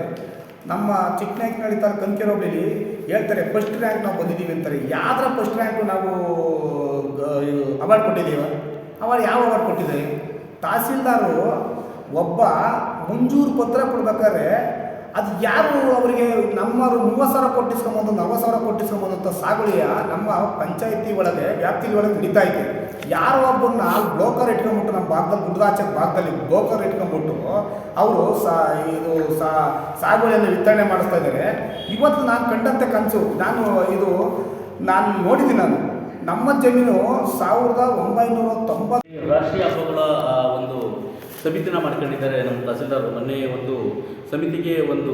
ನಮ್ಮ ಚಿಕ್ಕನಾಯಕನಹಳ್ಳಿ ತಾಲೂಕು ಕಂಕೆರೆ ಹೋಬಳಿಲಿ ಹೇಳ್ತಾರೆ ಫಸ್ಟ್ ರ್ಯಾಂಕ್ ನಾವು ಬಂದಿದ್ದೀವಿ ಅಂತಾರೆ. ಯಾವ್ದ್ರ ಫಸ್ಟ್ ರ್ಯಾಂಕು ನಾವು ಅವಾರ್ಡ್ ಕೊಟ್ಟಿದ್ದೀವ? ಅವಾರ್ಡ್ ಯಾವ ಅವಾರ್ಡ್ ಕೊಟ್ಟಿದ್ದಾರೆ? ತಹಸೀಲ್ದಾರು ಒಬ್ಬ ಮಂಜೂರು ಪತ್ರ ಕೊಡ್ಬೇಕಾದ್ರೆ ಅದು ಯಾರು ಅವರಿಗೆ ನಮ್ಮವರು 30,000 ಕೊಟ್ಟಿಸ್ಕೊಂಬಂದು 40,000 ಕೊಟ್ಟಿಸ್ಕೊಂಬಂದಂಥ ಸಾಗುಳಿಯ ನಮ್ಮ ಪಂಚಾಯತಿ ಒಳಗೆ ವ್ಯಾಪ್ತಿ ಒಳಗೆ ನಡೀತಾ ಇದೆ. ಯಾರೋ ಒಬ್ಬರನ್ನ ಬ್ರೋಕರ್ ಇಟ್ಕೊಂಡ್ಬಿಟ್ಟು ನಮ್ಮ ಭಾಗದಲ್ಲಿ ಗುಡ್ದಾಚೆ ಭಾಗದಲ್ಲಿ ಬ್ರೋಕರ್ ಇಟ್ಕೊಂಡ್ಬಿಟ್ಟು ಅವರು ಸಾಗುಳಿಯನ್ನು ವಿತರಣೆ ಮಾಡಿಸ್ತಾ ಇದ್ದಾರೆ. ಇವತ್ತು ನಾನು ಕಂಡಂತೆ ಕನಸು ನಾನು ನೋಡಿದ್ದೀನಿ. ನಮ್ಮ ಜಮೀನು 1990 ರಾಷ್ಟ್ರೀಯ ಹಬ್ಬಗಳ ಒಂದು ಸಮಿತಿನ ಮಾಡ್ಕೊಂಡಿದ್ದಾರೆ ನಮ್ಮ ತಹಸೀಲ್ದಾರ್. ಮೊನ್ನೆ ಒಂದು ಸಮಿತಿಗೆ ಒಂದು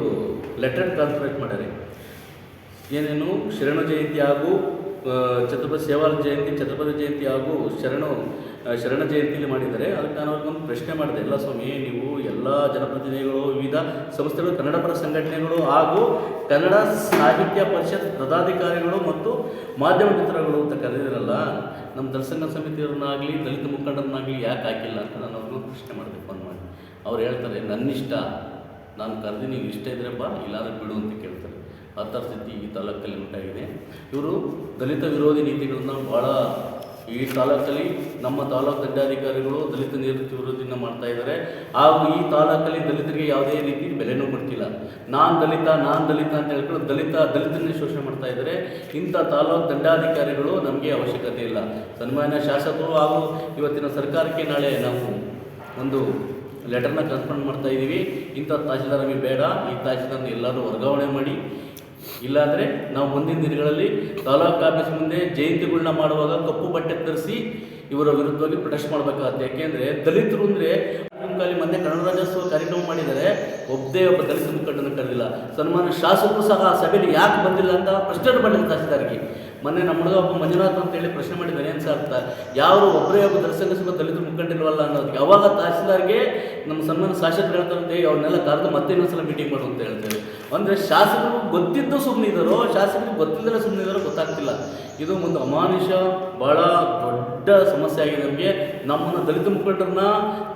ಲೆಟರ್ ಟ್ರಾನ್ಸ್ಲೇಟ್ ಮಾಡ್ಯಾರೆ. ಏನೇನು ಶರಣ ಜಯಂತಿ ಹಾಗೂ ಛತ್ರಪತಿ ಸೇವಾಲ ಜಯಂತಿ, ಛತ್ರಪತಿ ಜಯಂತಿ ಹಾಗೂ ಶರಣ ಜಯಂತಿಯಲ್ಲಿ ಮಾಡಿದ್ದಾರೆ. ಅದಕ್ಕೆ ನಾನು ಅವ್ರಿಗೊಂದು ಪ್ರಶ್ನೆ ಮಾಡಿದೆ, ಎಲ್ಲ ಸ್ವಾಮಿ ನೀವು ಎಲ್ಲ ಜನಪ್ರತಿನಿಧಿಗಳು, ವಿವಿಧ ಸಂಸ್ಥೆಗಳು, ಕನ್ನಡ ಪರ ಸಂಘಟನೆಗಳು ಹಾಗೂ ಕನ್ನಡ ಸಾಹಿತ್ಯ ಪರಿಷತ್ ಪದಾಧಿಕಾರಿಗಳು ಮತ್ತು ಮಾಧ್ಯಮ ಮಿತ್ರಗಳು ಅಂತ ಕರೆದಿರಲ್ಲ, ನಮ್ಮ ದರ್ಶನ ಸಮಿತಿಯವ್ರನ್ನಾಗಲಿ ದಲಿತ ಮುಖಂಡರನ್ನಾಗಲಿ ಯಾಕೆ ಹಾಕಿಲ್ಲ ಅಂತ ನಾನು ಅವ್ರಿಗೂ ಪ್ರಶ್ನೆ ಮಾಡಿದೆ ಫೋನ್ ಮಾಡಿ. ಅವ್ರು ಹೇಳ್ತಾರೆ ನನ್ನಿಷ್ಟ, ನಾನು ಕರೆದು ನೀವು ಇಷ್ಟ ಇದ್ರೆ ಬಾ, ಇಲ್ಲಾಂದ್ರೆ ಬಿಡು ಅಂತ ಕೇಳ್ತಾರೆ. ಆ ಥರ ಸ್ಥಿತಿ ಈ ತಾಲೂಕಲ್ಲಿ ಉಂಟಾಗಿದೆ. ಇವರು ದಲಿತ ವಿರೋಧಿ ನೀತಿಗಳನ್ನ ಭಾಳ ಈ ತಾಲೂಕಲ್ಲಿ ನಮ್ಮ ತಾಲೂಕು ದಂಡಾಧಿಕಾರಿಗಳು ದಲಿತ ವಿರೋಧಿನ ಮಾಡ್ತಾ ಇದ್ದಾರೆ. ಹಾಗೂ ಈ ತಾಲೂಕಲ್ಲಿ ದಲಿತರಿಗೆ ಯಾವುದೇ ರೀತಿ ಬೆಲೆನೂ ಕೊಡ್ತಿಲ್ಲ. ನಾನು ದಲಿತ ಅಂತ ಹೇಳ್ಕೊಂಡು ದಲಿತನ್ನೇ ಶೋಷಣೆ ಮಾಡ್ತಾ ಇದ್ದಾರೆ. ಇಂಥ ತಾಲೂಕು ದಂಡಾಧಿಕಾರಿಗಳು ನಮಗೆ ಅವಶ್ಯಕತೆ ಇಲ್ಲ. ಸನ್ಮಾನ್ಯ ಶಾಸಕರು ಹಾಗೂ ಇವತ್ತಿನ ಸರ್ಕಾರಕ್ಕೆ ನಾಳೆ ನಾವು ಒಂದು ಲೆಟರ್ನ ಕನ್ಫರ್ಮ್ ಮಾಡ್ತಾ ಇದ್ದೀವಿ. ಇಂಥ ತಹಸೀಲ್ದಾರ್ ನಮಗೆ ಬೇಡ, ಈ ತಹಸೀಲ್ದಾರ್ನ ಎಲ್ಲರೂ ವರ್ಗಾವಣೆ ಮಾಡಿ. ಇಲ್ಲಾಂದರೆ ನಾವು ಮುಂದಿನ ದಿನಗಳಲ್ಲಿ ತಾಲೂಕು ಆಫೀಸ್ ಮುಂದೆ ಜಯಂತಿಗಳನ್ನ ಮಾಡುವಾಗ ಕಪ್ಪು ಬಟ್ಟೆ ಧರಿಸಿ ಇವರ ವಿರುದ್ಧವಾಗಿ ಪ್ರೊಟೆಸ್ಟ್ ಮಾಡಬೇಕಾಗುತ್ತೆ. ಯಾಕೆಂದರೆ ದಲಿತರು ಅಂದರೆ ಮೊನ್ನೆ ಕನ್ನಡ ರಾಜ್ಯೋತ್ಸವ ಕಾರ್ಯಕ್ರಮ ಮಾಡಿದ್ದಾರೆ, ಒಬ್ಬ ದಲಿತ ಮುಖಂಡನ ಕರೆದಿಲ್ಲ. ಸನ್ಮಾನ್ಯ ಶಾಸಕರು ಸಹ ಆ ಸಭೆಯಲ್ಲಿ ಯಾಕೆ ಬಂದಿಲ್ಲ ಅಂತ ಪ್ರಶ್ನೆ ಮಾಡಿಲ್ಲ ತಹಸೀಲ್ದಾರ್ಗೆ. ಮೊನ್ನೆ ನಮ್ಮ ಹುಡುಗ ಒಬ್ಬ ಮಂಜುನಾಥ್ ಅಂತೇಳಿ ಪ್ರಶ್ನೆ ಮಾಡಿದ್ದಾನೆ. ಏನು ಸರ್ ಯಾರು ಒಬ್ಬರೇ ಒಬ್ಬ ದರ್ಶನ ದಲಿತ ಮುಖಂಡಿಲ್ವಲ್ಲ ಅನ್ನೋದಕ್ಕೆ ಅವಾಗ ತಹಸೀಲ್ದಾರ್ಗೆ ನಮ್ಮ ಸನ್ಮಾನ್ಯ ಶಾಸಕರು ಹೇಳ್ತಾರಂತೆ ಅವ್ರನ್ನೆಲ್ಲ ಕರೆದು ಮತ್ತೆ ಇನ್ನೊಂದ್ಸಲ ಮೀಟಿಂಗ್ ಮಾಡು ಅಂತ ಹೇಳ್ತಾರೆ. ಅಂದರೆ ಶಾಸಕರು ಗೊತ್ತಿದ್ದು ಸುಮ್ಮನೆ ಇದ್ದಾರೋ, ಶಾಸಕರಿಗೆ ಗೊತ್ತಿಲ್ಲದೆ ಸುಮ್ಮನೆ ಇದ್ದಾರೋ ಗೊತ್ತಾಗ್ತಿಲ್ಲ. ಇದು ಒಂದು ಅಮಾನುಷ, ಭಾಳ ದೊಡ್ಡ ಸಮಸ್ಯೆ ಆಗಿದೆ ನಮಗೆ. ನಮ್ಮನ್ನು ದಲಿತ ಮುಖಂಡರನ್ನ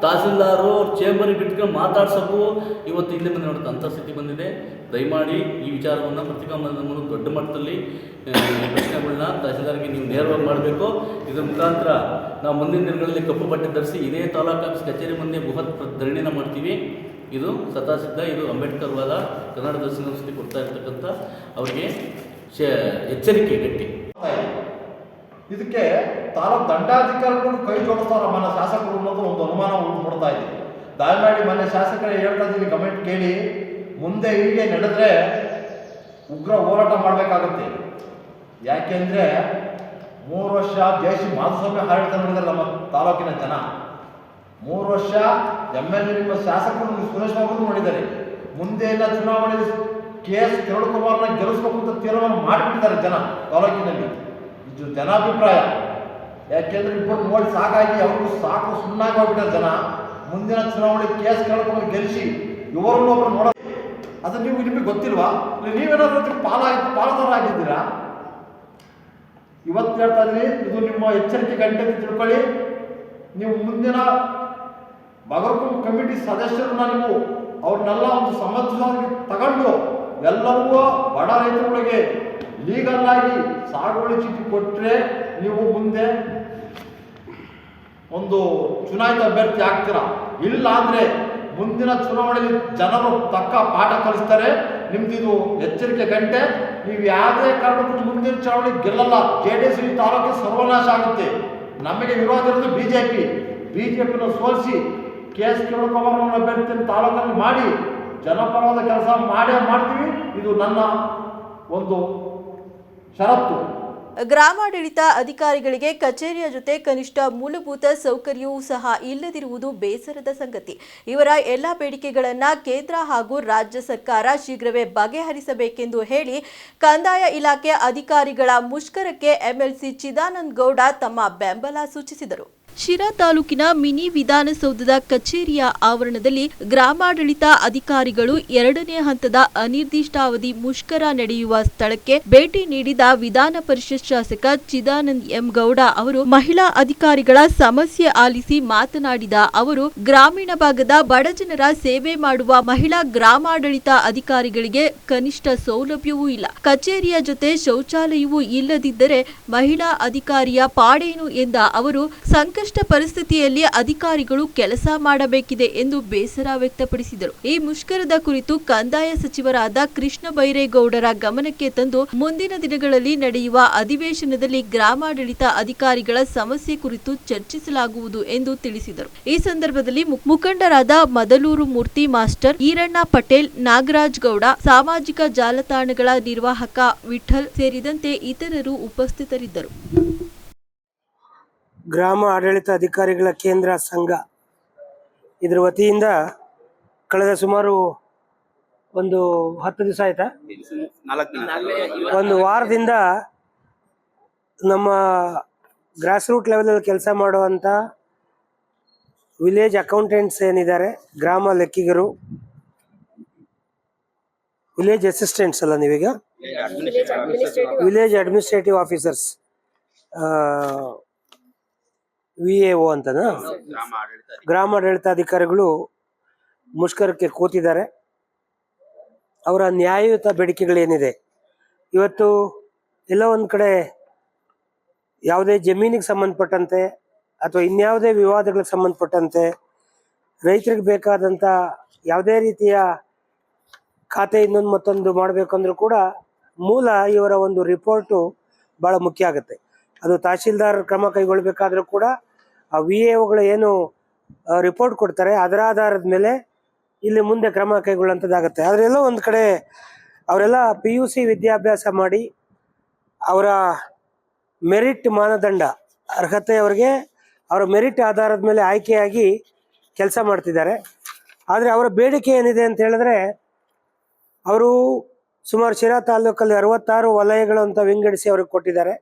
ತಹಸೀಲ್ದಾರು ಚೇಂಬರಿಗೆ ಬಿಟ್ಕೊಂಡು ಮಾತಾಡ್ಸೋಕ್ಕೂ ಇವತ್ತು ಇಲ್ಲೇ ಬಂದು ನೋಡುತ್ತೆ ಅಂಥ ಸ್ಥಿತಿ ಬಂದಿದೆ. ದಯಮಾಡಿ ಈ ವಿಚಾರವನ್ನು ಪತ್ರಿಕಾ ಮಾಧ್ಯಮವನ್ನು ದೊಡ್ಡ ಮಟ್ಟದಲ್ಲಿ ಪ್ರಶ್ನೆಗಳನ್ನ ತಹಸೀಲ್ದಾರ್ಗೆ ನೀವು ನೇರವಾಗಿ ಮಾಡಬೇಕು. ಇದರ ಮುಖಾಂತರ ನಾವು ಮುಂದಿನ ದಿನಗಳಲ್ಲಿ ಕಪ್ಪು ಬಟ್ಟೆ ಧರಿಸಿ ಇದೇ ತಾಲೂಕು ಆಫೀಸ್ ಕಚೇರಿ ಮುಂದೆ ಬೃಹತ್ ಧರಣಿನ ಮಾಡ್ತೀವಿ. ಇದು ಸ್ವತಃಸಿದ್ಧ, ಇದು ಅಂಬೇಡ್ಕರ್ ವಾದ ಕನ್ನಡ ದರ್ಶನ ಸಂಸ್ಥೆ ಕೊಡ್ತಾ ಇರ್ತಕ್ಕಂಥ ಅವರಿಗೆ ಎಚ್ಚರಿಕೆ ಗಟ್ಟಿ. ಇದಕ್ಕೆ ತಾಲೂಕು ದಂಡಾಧಿಕಾರಿಗಳು ಕೈ ಜೋಡಿಸ್ತಾರ ಮನೆ ಶಾಸಕರು ಅನ್ನೋದು ಒಂದು ಅನುಮಾನ ಮೂಡ್ತಾ ಇದೆ. ದಯಮಾಡಿ ಮನೆ ಶಾಸಕರೇ ಹೇಳ್ತಾ ಇದ್ದೀನಿ, ಕಮೆಂಟ್ ಕೇಳಿ. ಮುಂದೆ ಹೀಗೆ ನಡೆದ್ರೆ ಉಗ್ರ ಹೋರಾಟ ಮಾಡಬೇಕಾಗುತ್ತೆ. ಯಾಕೆಂದರೆ 3 ವರ್ಷ ಜಯಶ್ರೀ ಮಾಧುಸ್ವಾಮಿ ಆಡಳಿತ ಮಾಡಿದ್ದಾರೆ ನಮ್ಮ ತಾಲೂಕಿನ ಜನ. 3 ವರ್ಷ MLA ನಿಮ್ಮ ಶಾಸಕರು ಸುರೇಶ್ ಬಾಬು ಮಾಡಿದ್ದಾರೆ. ಮುಂದಿನ ಚುನಾವಣೆಯಲ್ಲಿ KS ಕಿರಣ್ ಕುಮಾರ್ನ ಗೆಲ್ಲಿಸ್ಬೇಕು ಅಂತ ತೀರ್ಮಾನ ಮಾಡಿಬಿಟ್ಟಿದ್ದಾರೆ ಜನ ತಾಲೂಕಿನಲ್ಲಿ. ಇದು ಜನಾಭಿಪ್ರಾಯ. ಯಾಕೆಂದರೆ ಇಬ್ಬರು ನೋಡಿ ಸಾಕಾಗಿ ಅವ್ರಿಗೂ ಸಾಕು ಸುಮ್ಮನಾಗಿ ಹೋಗ್ಬಿಟ್ಟಾರೆ ಜನ. ಮುಂದಿನ ಚುನಾವಣೆ KS ಕಿರಣ್ ಕುಮಾರ್ ಗೆಲ್ಲಿಸಿ ಇವರನ್ನೊಬ್ಬರು ನೋಡ, ಅದು ನಿಮಗೆ ಗೊತ್ತಿಲ್ವಾ? ನೀವೇನಾದ್ರೂ ಪಾಲುದಾರ ಆಗಿದ್ದೀರಾ? ಇವತ್ತು ಹೇಳ್ತಾ ಇದ್ದೀನಿ, ಇದು ನಿಮ್ಮ ಎಚ್ಚರಿಕೆ ಗಂಟೆ ತಿಳ್ಕೊಳ್ಳಿ. ನೀವು ಮುಂದಿನ ಬಗರ್ಕುಂ ಕಮಿಟಿ ಸದಸ್ಯರನ್ನ ನೀವು ಅವ್ರನ್ನೆಲ್ಲ ಒಂದು ಸಮರ್ಥವಾಗಿ ತಗೊಂಡು ಎಲ್ಲರಿಗೂ ಬಡ ರೈತರುಗಳಿಗೆ ಲೀಗಲ್ ಆಗಿ ಸಾಗುವಳಿ ಚೀಟಿ ಕೊಟ್ಟರೆ ನೀವು ಮುಂದೆ ಒಂದು ಚುನಾಯಿತ ಅಭ್ಯರ್ಥಿ ಆಗ್ತೀರಾ. ಇಲ್ಲ ಅಂದರೆ ಮುಂದಿನ ಚುನಾವಣೆಯಲ್ಲಿ ಜನರು ತಕ್ಕ ಪಾಠ ಕಲಿಸ್ತಾರೆ. ನಿಮ್ದಿದು ಎಚ್ಚರಿಕೆ ಗಂಟೆ. ನೀವು ಯಾವುದೇ ಕಾರಣಕ್ಕೂ ಮುಂದಿನ ಚುನಾವಣೆ ಗೆಲ್ಲಲ್ಲ. JDS ಈ ತಾಲೂಕಿಗೆ ಸರ್ವನಾಶ ಆಗುತ್ತೆ. ನಮಗೆ ವಿರೋಧ ಇರೋದು ಬಿಜೆಪಿನ ಸೋಲಿಸಿ KS ಕಿರಣ್ ಕುಮಾರ್ ಅಭ್ಯರ್ಥಿಯನ್ನು ತಾಲೂಕಲ್ಲಿ ಮಾಡಿ ಜನಪರವಾದ ಕೆಲಸ ಮಾಡೇ ಮಾಡ್ತೀವಿ. ಇದು ನನ್ನ ಒಂದು ಷರತ್ತು. ಗ್ರಾಮಾಡಳಿತ ಅಧಿಕಾರಿಗಳಿಗೆ ಕಚೇರಿಯ ಜೊತೆ ಕನಿಷ್ಠ ಮೂಲಭೂತ ಸೌಕರ್ಯವೂ ಸಹ ಇಲ್ಲದಿರುವುದು ಬೇಸರದ ಸಂಗತಿ. ಇವರ ಎಲ್ಲ ಬೇಡಿಕೆಗಳನ್ನು ಕೇಂದ್ರ ಹಾಗೂ ರಾಜ್ಯ ಸರ್ಕಾರ ಶೀಘ್ರವೇ ಬಗೆಹರಿಸಬೇಕೆಂದು ಹೇಳಿ ಕಂದಾಯ ಇಲಾಖೆ ಅಧಿಕಾರಿಗಳ ಮುಷ್ಕರಕ್ಕೆ MLC ಚಿದಾನಂದ ಗೌಡ ತಮ್ಮ ಬೆಂಬಲ ಸೂಚಿಸಿದರು. ಶಿರಾ ತಾಲೂಕಿನ ಮಿನಿ ವಿಧಾನಸೌಧದ ಕಚೇರಿಯ ಆವರಣದಲ್ಲಿ ಗ್ರಾಮಾಡಳಿತ ಅಧಿಕಾರಿಗಳು 2ನೇ ಹಂತದ ಅನಿರ್ದಿಷ್ಟಾವಧಿ ಮುಷ್ಕರ ನಡೆಯುವ ಸ್ಥಳಕ್ಕೆ ಭೇಟಿ ನೀಡಿದ ವಿಧಾನ ಪರಿಷತ್ ಶಾಸಕ ಚಿದಾನಂದ ಎಂ ಗೌಡ ಅವರು ಮಹಿಳಾ ಅಧಿಕಾರಿಗಳ ಸಮಸ್ಯೆ ಆಲಿಸಿ ಮಾತನಾಡಿದ ಅವರು, ಗ್ರಾಮೀಣ ಭಾಗದ ಬಡಜನರ ಸೇವೆ ಮಾಡುವ ಮಹಿಳಾ ಗ್ರಾಮಾಡಳಿತ ಅಧಿಕಾರಿಗಳಿಗೆ ಕನಿಷ್ಠ ಸೌಲಭ್ಯವೂ ಇಲ್ಲ. ಕಚೇರಿಯ ಜೊತೆ ಶೌಚಾಲಯವೂ ಇಲ್ಲದಿದ್ದರೆ ಮಹಿಳಾ ಅಧಿಕಾರಿಯ ಪಾಡೇನು ಎಂದ ಅವರು, ಸಂಕಷ್ಟ ಪರಿಸ್ಥಿತಿಯಲ್ಲಿ ಅಧಿಕಾರಿಗಳು ಕೆಲಸ ಮಾಡಬೇಕಿದೆ ಎಂದು ಬೇಸರ ವ್ಯಕ್ತಪಡಿಸಿದರು. ಈ ಮುಷ್ಕರದ ಕುರಿತು ಕಂದಾಯ ಸಚಿವರಾದ ಕೃಷ್ಣ ಬೈರೇಗೌಡರ ಗಮನಕ್ಕೆ ತಂದು ಮುಂದಿನ ದಿನಗಳಲ್ಲಿ ನಡೆಯುವ ಅಧಿವೇಶನದಲ್ಲಿ ಗ್ರಾಮಾಡಳಿತ ಅಧಿಕಾರಿಗಳ ಸಮಸ್ಯೆ ಕುರಿತು ಚರ್ಚಿಸಲಾಗುವುದು ಎಂದು ತಿಳಿಸಿದರು. ಈ ಸಂದರ್ಭದಲ್ಲಿ ಮುಖಂಡರಾದ ಮದಲೂರು ಮೂರ್ತಿ ಮಾಸ್ಟರ್, ಈರಣ್ಣ ಪಟೇಲ್, ನಾಗರಾಜ್ ಗೌಡ, ಸಾಮಾಜಿಕ ಜಾಲತಾಣಗಳ ನಿರ್ವಾಹಕ ವಿಠಲ್ ಸೇರಿದಂತೆ ಇತರರು ಉಪಸ್ಥಿತರಿದ್ದರು. ಗ್ರಾಮ ಆಡಳಿತ ಅಧಿಕಾರಿಗಳ ಕೇಂದ್ರ ಸಂಘ ಇದರ ವತಿಯಿಂದ ಕಳೆದ ಸುಮಾರು ಒಂದು 10 ದಿವಸ ಆಯ್ತಾ, ಒಂದು ವಾರದಿಂದ ನಮ್ಮ ಗ್ರಾಸ್ ರೂಟ್ ಲೆವೆಲಲ್ಲಿ ಕೆಲಸ ಮಾಡುವಂಥ ವಿಲೇಜ್ ಅಕೌಂಟೆಂಟ್ಸ್ ಏನಿದ್ದಾರೆ, ಗ್ರಾಮ ಲೆಕ್ಕಿಗರು, ವಿಲೇಜ್ ಅಸಿಸ್ಟೆಂಟ್ಸ್ ಅಲ್ಲ ನೀವೀಗ, ವಿಲೇಜ್ ಅಡ್ಮಿನಿಸ್ಟ್ರೇಟಿವ್ ಆಫೀಸರ್ಸ್, VAO ಅಂತನಾ, ಗ್ರಾಮಾಡಳಿತಾಧಿಕಾರಿಗಳು ಮುಷ್ಕರಕ್ಕೆ ಕೂತಿದ್ದಾರೆ. ಅವರ ನ್ಯಾಯಯುತ ಬೇಡಿಕೆಗಳೇನಿದೆ, ಇವತ್ತು ಎಲ್ಲ ಒಂದು ಕಡೆ ಯಾವುದೇ ಜಮೀನಿಗೆ ಸಂಬಂಧಪಟ್ಟಂತೆ ಅಥವಾ ಇನ್ಯಾವುದೇ ವಿವಾದಗಳಿಗೆ ಸಂಬಂಧಪಟ್ಟಂತೆ ರೈತರಿಗೆ ಬೇಕಾದಂಥ ಯಾವುದೇ ರೀತಿಯ ಖಾತೆ ಇನ್ನೊಂದು ಮತ್ತೊಂದು ಮಾಡಬೇಕಂದ್ರೂ ಕೂಡ ಮೂಲ ಇವರ ಒಂದು ರಿಪೋರ್ಟು ಭಾಳ ಮುಖ್ಯ ಆಗುತ್ತೆ. ಅದು ತಹಶೀಲ್ದಾರ್ ಕ್ರಮ ಕೈಗೊಳ್ಳಬೇಕಾದ್ರೂ ಕೂಡ ಆ VAOಗಳು ಏನು ರಿಪೋರ್ಟ್ ಕೊಡ್ತಾರೆ ಅದರ ಆಧಾರದ ಮೇಲೆ ಇಲ್ಲಿ ಮುಂದೆ ಕ್ರಮ ಕೈಗೊಳ್ಳುವಂಥದ್ದಾಗುತ್ತೆ. ಆದರೆ ಎಲ್ಲೋ ಒಂದು ಕಡೆ ಅವರೆಲ್ಲ PUC ವಿದ್ಯಾಭ್ಯಾಸ ಮಾಡಿ ಅವರ ಮೆರಿಟ್ ಮಾನದಂಡ ಅರ್ಹತೆ ಅವರಿಗೆ ಅವರ ಮೆರಿಟ್ ಆಧಾರದ ಮೇಲೆ ಆಯ್ಕೆಯಾಗಿ ಕೆಲಸ ಮಾಡ್ತಿದ್ದಾರೆ. ಆದರೆ ಅವರ ಬೇಡಿಕೆ ಏನಿದೆ ಅಂತ ಹೇಳಿದ್ರೆ, ಅವರು ಸುಮಾರು ಶಿರಾ ತಾಲೂಕಲ್ಲಿ 66 ವಲಯಗಳು ಅಂತ ವಿಂಗಡಿಸಿ ಅವ್ರಿಗೆ ಕೊಟ್ಟಿದ್ದಾರೆ.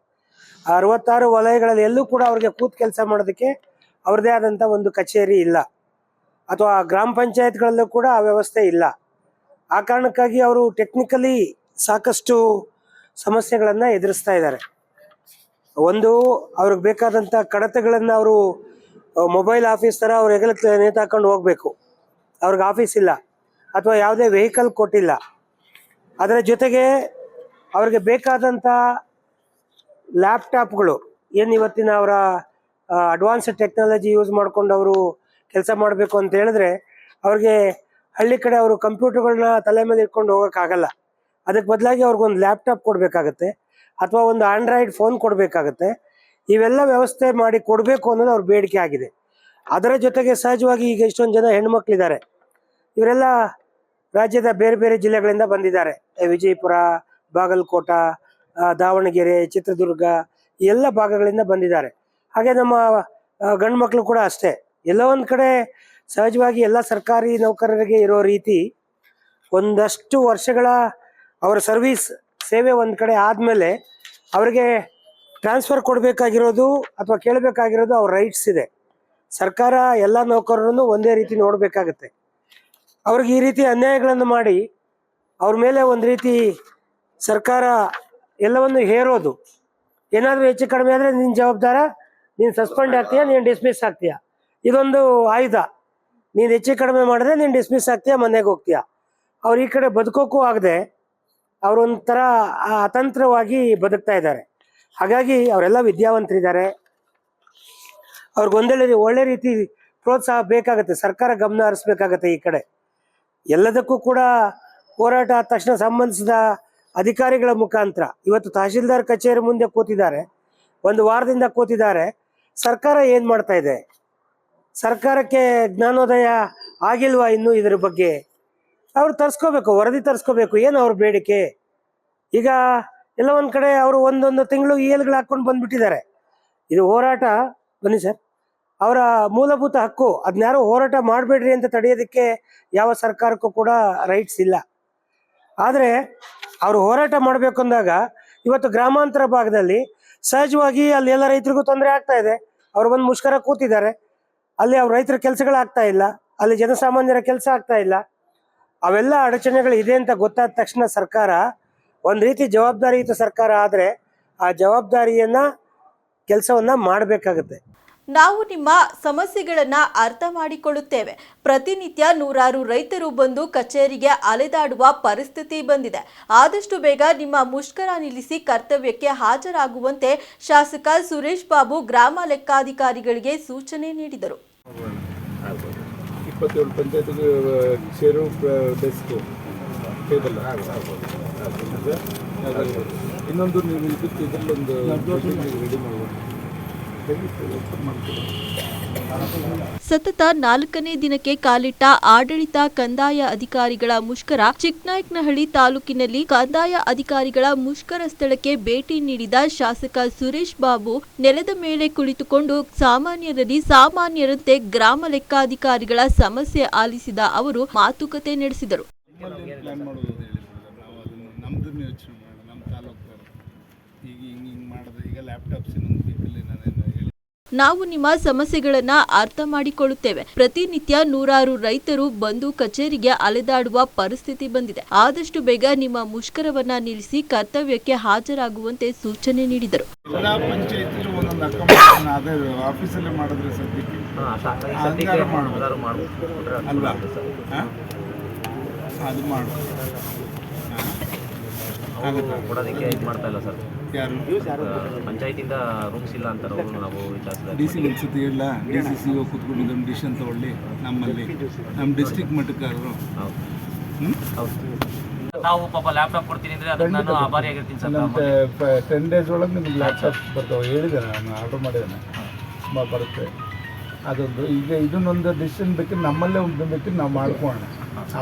ಆ 66 ವಲಯಗಳಲ್ಲಿ ಎಲ್ಲೂ ಕೂಡ ಅವ್ರಿಗೆ ಕೂತು ಕೆಲಸ ಮಾಡೋದಕ್ಕೆ ಅವ್ರದ್ದೇ ಆದಂಥ ಒಂದು ಕಚೇರಿ ಇಲ್ಲ, ಅಥವಾ ಗ್ರಾಮ ಪಂಚಾಯತ್ಗಳಲ್ಲೂ ಕೂಡ ಆ ವ್ಯವಸ್ಥೆ ಇಲ್ಲ. ಆ ಕಾರಣಕ್ಕಾಗಿ ಅವರು ಟೆಕ್ನಿಕಲಿ ಸಾಕಷ್ಟು ಸಮಸ್ಯೆಗಳನ್ನು ಎದುರಿಸ್ತಾ ಇದ್ದಾರೆ. ಒಂದು, ಅವ್ರಿಗೆ ಬೇಕಾದಂಥ ಕಡತಗಳನ್ನು ಅವರು ಮೊಬೈಲ್ ಆಫೀಸ್ ಥರ ಅವ್ರು ಹೆಗಲಕ್ಕೆ ನೇತಾಕೊಂಡು ಹೋಗಬೇಕು, ಅವ್ರಿಗೆ ಆಫೀಸ್ ಇಲ್ಲ, ಅಥವಾ ಯಾವುದೇ ವೆಹಿಕಲ್ ಕೊಟ್ಟಿಲ್ಲ. ಅದರ ಜೊತೆಗೆ ಅವ್ರಿಗೆ ಬೇಕಾದಂಥ ಲ್ಯಾಪ್ಟಾಪ್ಗಳು ಏನು ಇವತ್ತಿನ ಅವರ ಅಡ್ವಾನ್ಸ್ಡ್ ಟೆಕ್ನಾಲಜಿ ಯೂಸ್ ಮಾಡ್ಕೊಂಡು ಅವರು ಕೆಲಸ ಮಾಡಬೇಕು ಅಂತ ಹೇಳಿದ್ರೆ, ಅವ್ರಿಗೆ ಹಳ್ಳಿ ಕಡೆ ಅವರು ಕಂಪ್ಯೂಟರ್ಗಳನ್ನ ತಲೆ ಮೇಲೆ ಇಟ್ಕೊಂಡು ಹೋಗೋಕ್ಕಾಗಲ್ಲ. ಅದಕ್ಕೆ ಬದಲಾಗಿ ಅವ್ರಿಗೊಂದು ಲ್ಯಾಪ್ಟಾಪ್ ಕೊಡಬೇಕಾಗತ್ತೆ, ಅಥವಾ ಒಂದು ಆಂಡ್ರಾಯ್ಡ್ ಫೋನ್ ಕೊಡಬೇಕಾಗತ್ತೆ. ಇವೆಲ್ಲ ವ್ಯವಸ್ಥೆ ಮಾಡಿ ಕೊಡಬೇಕು ಅನ್ನೋದು ಅವ್ರ ಬೇಡಿಕೆ ಆಗಿದೆ. ಅದರ ಜೊತೆಗೆ ಸಹಜವಾಗಿ ಈಗ ಇಷ್ಟೊಂದು ಜನ ಹೆಣ್ಮಕ್ಳಿದ್ದಾರೆ, ಇವರೆಲ್ಲ ರಾಜ್ಯದ ಬೇರೆ ಬೇರೆ ಜಿಲ್ಲೆಗಳಿಂದ ಬಂದಿದ್ದಾರೆ. ವಿಜಯಪುರ, ಬಾಗಲಕೋಟ, ದಾವಣಗೆರೆ, ಚಿತ್ರದುರ್ಗ, ಈ ಎಲ್ಲ ಭಾಗಗಳಿಂದ ಬಂದಿದ್ದಾರೆ. ಹಾಗೆ ನಮ್ಮ ಗಂಡು ಮಕ್ಕಳು ಕೂಡ ಅಷ್ಟೇ. ಎಲ್ಲೋ ಒಂದು ಕಡೆ ಸಹಜವಾಗಿ ಎಲ್ಲ ಸರ್ಕಾರಿ ನೌಕರರಿಗೆ ಇರೋ ರೀತಿ ಒಂದಷ್ಟು ವರ್ಷಗಳ ಅವರ ಸರ್ವಿಸ್ ಸೇವೆ ಒಂದು ಕಡೆ ಆದಮೇಲೆ ಅವರಿಗೆ ಟ್ರಾನ್ಸ್ಫರ್ ಕೊಡಬೇಕಾಗಿರೋದು ಅಥವಾ ಕೇಳಬೇಕಾಗಿರೋದು ಅವ್ರ ರೈಟ್ಸ್ ಇದೆ. ಸರ್ಕಾರ ಎಲ್ಲ ನೌಕರರನ್ನು ಒಂದೇ ರೀತಿ ನೋಡಬೇಕಾಗತ್ತೆ. ಅವ್ರಿಗೆ ಈ ರೀತಿ ಅನ್ಯಾಯಗಳನ್ನು ಮಾಡಿ ಅವ್ರ ಮೇಲೆ ಒಂದು ರೀತಿ ಸರ್ಕಾರ ಎಲ್ಲವನ್ನು ಹೇರೋದು, ಏನಾದರೂ ಹೆಚ್ಚು ಕಡಿಮೆ ಆದರೆ ನೀನು ಜವಾಬ್ದಾರ, ನೀನು ಸಸ್ಪೆಂಡ್ ಆಗ್ತೀಯಾ, ನೀನು ಡಿಸ್ಮಿಸ್ ಆಗ್ತೀಯಾ, ಇದೊಂದು ಆಯುಧ. ನೀನು ಹೆಚ್ಚು ಕಡಿಮೆ ಮಾಡಿದ್ರೆ ನೀನು ಡಿಸ್ಮಿಸ್ ಆಗ್ತೀಯಾ, ಮನೆಗೆ ಹೋಗ್ತೀಯಾ. ಅವ್ರು ಈ ಕಡೆ ಬದುಕೋಕ್ಕೂ ಆಗದೆ ಅವರೊಂಥರ ಅತಂತ್ರವಾಗಿ ಬದುಕ್ತಾ ಇದ್ದಾರೆ. ಹಾಗಾಗಿ ಅವರೆಲ್ಲ ವಿದ್ಯಾವಂತರಿದ್ದಾರೆ, ಅವ್ರಿಗೊಂದೊಳ್ಳೆ ಒಳ್ಳೆ ರೀತಿ ಪ್ರೋತ್ಸಾಹ ಬೇಕಾಗುತ್ತೆ, ಸರ್ಕಾರ ಗಮನ ಹರಿಸ್ಬೇಕಾಗತ್ತೆ. ಈ ಕಡೆ ಎಲ್ಲದಕ್ಕೂ ಕೂಡ ಹೋರಾಟ ಆದ ತಕ್ಷಣ ಸಂಬಂಧಿಸಿದ ಅಧಿಕಾರಿಗಳ ಮುಖಾಂತರ ಇವತ್ತು ತಹಶೀಲ್ದಾರ್ ಕಚೇರಿ ಮುಂದೆ ಕೂತಿದ್ದಾರೆ, ಒಂದು ವಾರದಿಂದ ಕೂತಿದ್ದಾರೆ. ಸರ್ಕಾರ ಏನು ಮಾಡ್ತಾ ಇದೆ? ಸರ್ಕಾರಕ್ಕೆ ಜ್ಞಾನೋದಯ ಆಗಿಲ್ವಾ ಇನ್ನೂ ಇದ್ರ ಬಗ್ಗೆ? ಅವ್ರು ತರಿಸ್ಕೋಬೇಕು, ವರದಿ ತರಿಸ್ಕೋಬೇಕು, ಏನು ಅವ್ರ ಬೇಡಿಕೆ. ಈಗ ಎಲ್ಲ ಒಂದು ಕಡೆ ಅವರು ಒಂದೊಂದು ತಿಂಗಳು ELಗಳು ಹಾಕ್ಕೊಂಡು ಬಂದ್ಬಿಟ್ಟಿದ್ದಾರೆ. ಇದು ಹೋರಾಟ, ಬನ್ನಿ ಸರ್, ಅವರ ಮೂಲಭೂತ ಹಕ್ಕು. ಅದನ್ಯಾರು ಹೋರಾಟ ಮಾಡಬೇಡ್ರಿ ಅಂತ ತಡೆಯೋದಕ್ಕೆ ಯಾವ ಸರ್ಕಾರಕ್ಕೂ ಕೂಡ ರೈಟ್ಸ್ ಇಲ್ಲ. ಆದರೆ ಅವರು ಹೋರಾಟ ಮಾಡಬೇಕು ಅಂದಾಗ ಇವತ್ತು ಗ್ರಾಮಾಂತರ ಭಾಗದಲ್ಲಿ ಸಹಜವಾಗಿ ಅಲ್ಲಿ ಎಲ್ಲ ರೈತರಿಗೂ ತೊಂದರೆ ಆಗ್ತಾ ಇದೆ. ಅವ್ರು ಬಂದು ಮುಷ್ಕರ ಕೂತಿದ್ದಾರೆ, ಅಲ್ಲಿ ಅವ್ರ ರೈತರ ಕೆಲಸಗಳಾಗ್ತಾ ಇಲ್ಲ, ಅಲ್ಲಿ ಜನಸಾಮಾನ್ಯರ ಕೆಲಸ ಆಗ್ತಾ ಇಲ್ಲ. ಅವೆಲ್ಲ ಅಡಚಣೆಗಳು ಇದೆ ಅಂತ ಗೊತ್ತಾದ ತಕ್ಷಣ ಸರ್ಕಾರ ಒಂದು ರೀತಿ ಜವಾಬ್ದಾರಿಯುತ ಸರ್ಕಾರ ಆದರೆ ಆ ಜವಾಬ್ದಾರಿಯನ್ನ ಕೆಲಸವನ್ನ ಮಾಡಬೇಕಾಗುತ್ತೆ. ನಾವು ನಿಮ್ಮ ಸಮಸ್ಯೆಗಳನ್ನ ಅರ್ಥ ಮಾಡಿಕೊಳ್ಳುತ್ತೇವೆ. ಪ್ರತಿನಿತ್ಯ ನೂರಾರು ರೈತರು ಬಂದು ಕಚೇರಿಗೆ ಅಲೆದಾಡುವ ಪರಿಸ್ಥಿತಿ ಬಂದಿದೆ. ಆದಷ್ಟು ಬೇಗ ನಿಮ್ಮ ಮುಷ್ಕರ ನಿಲ್ಲಿಸಿ ಕರ್ತವ್ಯಕ್ಕೆ ಹಾಜರಾಗುವಂತೆ ಶಾಸಕ ಸುರೇಶ್ ಬಾಬು ಗ್ರಾಮ ಲೆಕ್ಕಾಧಿಕಾರಿಗಳಿಗೆ ಸೂಚನೆ ನೀಡಿದರು. 27 ಪಂಚಾಯತ್ಗೆ ಸೇರು ಡೆಸ್ಕ್ ಟೇಬಲ್ ಇನ್ನೊಂದು ನೀವು ಇದಕ್ಕೆ ಇದರಲ್ಲೊಂದು ರೆಡಿ ಮಾಡ್ಬೋದು. ಸತತ 4ನೇ ದಿನಕ್ಕೆ ಕಾಲಿಟ್ಟ ಆಡಳಿತ ಕಂದಾಯ ಅಧಿಕಾರಿಗಳ ಮುಷ್ಕರ. ಚಿಕ್ಕನಾಯಕನಹಳ್ಳಿ ತಾಲೂಕಿನಲ್ಲಿ ಕಂದಾಯ ಅಧಿಕಾರಿಗಳ ಮುಷ್ಕರ ಸ್ಥಳಕ್ಕೆ ಭೇಟಿ ನೀಡಿದ ಶಾಸಕ ಸುರೇಶ್ ಬಾಬು ನೆಲದ ಮೇಲೆ ಕುಳಿತುಕೊಂಡು ಸಾಮಾನ್ಯರಂತೆ ಗ್ರಾಮ ಲೆಕ್ಕಾಧಿಕಾರಿಗಳ ಸಮಸ್ಯೆ ಆಲಿಸಿದ ಅವರು ಮಾತುಕತೆ ನಡೆಸಿದರು. ನಾವು ನಿಮ್ಮ ಸಮಸ್ಯೆಗಳನ್ನ ಅರ್ಥ ಮಾಡಿಕೊಳ್ಳುತ್ತೇವೆ. ಪ್ರತಿನಿತ್ಯ ನೂರಾರು ರೈತರು ಬಂದು ಕಚೇರಿಗೆ ಅಲೆದಾಡುವ ಪರಿಸ್ಥಿತಿ ಬಂದಿದೆ. ಆದಷ್ಟು ಬೇಗ ನಿಮ್ಮ ಮುಷ್ಕರವನ್ನ ನಿಲ್ಲಿಸಿ ಕರ್ತವ್ಯಕ್ಕೆ ಹಾಜರಾಗುವಂತೆ ಸೂಚನೆ ನೀಡಿದರು. ಎಲ್ಲಾ ಪಂಚಾಯತಿಗಳು ಒಂದೊಂದು ಅಕೌಂಟ್ ಅದೇ ಆಫೀಸಲ್ಲೇ ಮಾಡಿದ್ರೆ ಸದ್ಯಕ್ಕೆ ಅಲ್ವಾ, ಅದು ಮಾಡಬೇಕು. ಕೊಡೋದಕ್ಕೆ ಇದು ಮಾಡ್ತಾ ಇಲ್ಲ ಸರ್. ಯಾರು ಪಂಚಾಯತಿಂದ ರೂಮ್ಸ್ ಇಲ್ಲ ಅಂತಾರೆ ಅವರು. ನಾವು ವಿಚಾರಿಸಿದಾಗ ಡಿ ಸಿ ಅನ್ಸುತ್ತೆ ಇಲ್ಲ, ಡಿ ಸಿ ಸಿ ಕೂತ್ಕೊಂಡು ಇದೊಂದು ಡಿಸಿಷನ್ ತೊಗೊಳ್ಳಿ ನಮ್ಮಲ್ಲಿ, ನಮ್ಮ ಡಿಸ್ಟ್ರಿಕ್ಟ್ ಮಟ್ಟಕ್ಕಾದ್ರು. ಹೌದು, ನಾವು ಪಾಪ ಲ್ಯಾಪ್ಟಾಪ್ ಕೊಡ್ತೀನಿ ಅಂದರೆ ಅದಕ್ಕೆ ನಾನು ಆಭಾರಿಯಾಗಿರ್ತೀನಿ ಸರ್. ಮತ್ತು 10 days ಒಳಗೆ ನಿಮ್ಗೆ ಲ್ಯಾಪ್ಟಾಪ್ ಬರ್ತಾವೆ, ಹೇಳಿದ್ದೇನೆ ನಾನು, ಆರ್ಡರ್ ಮಾಡಿದ್ದೇನೆ, ಬರುತ್ತೆ. ಅದೊಂದು ಈಗ ಇದನ್ನೊಂದು ಡಿಸಿಷನ್ ಬೇಕಿದ್ರೆ ನಮ್ಮಲ್ಲೇ ಒಂದು ಬೇಕಿದ್ರೆ ನಾವು ಮಾಡ್ಕೊಳ್ಳೋಣ,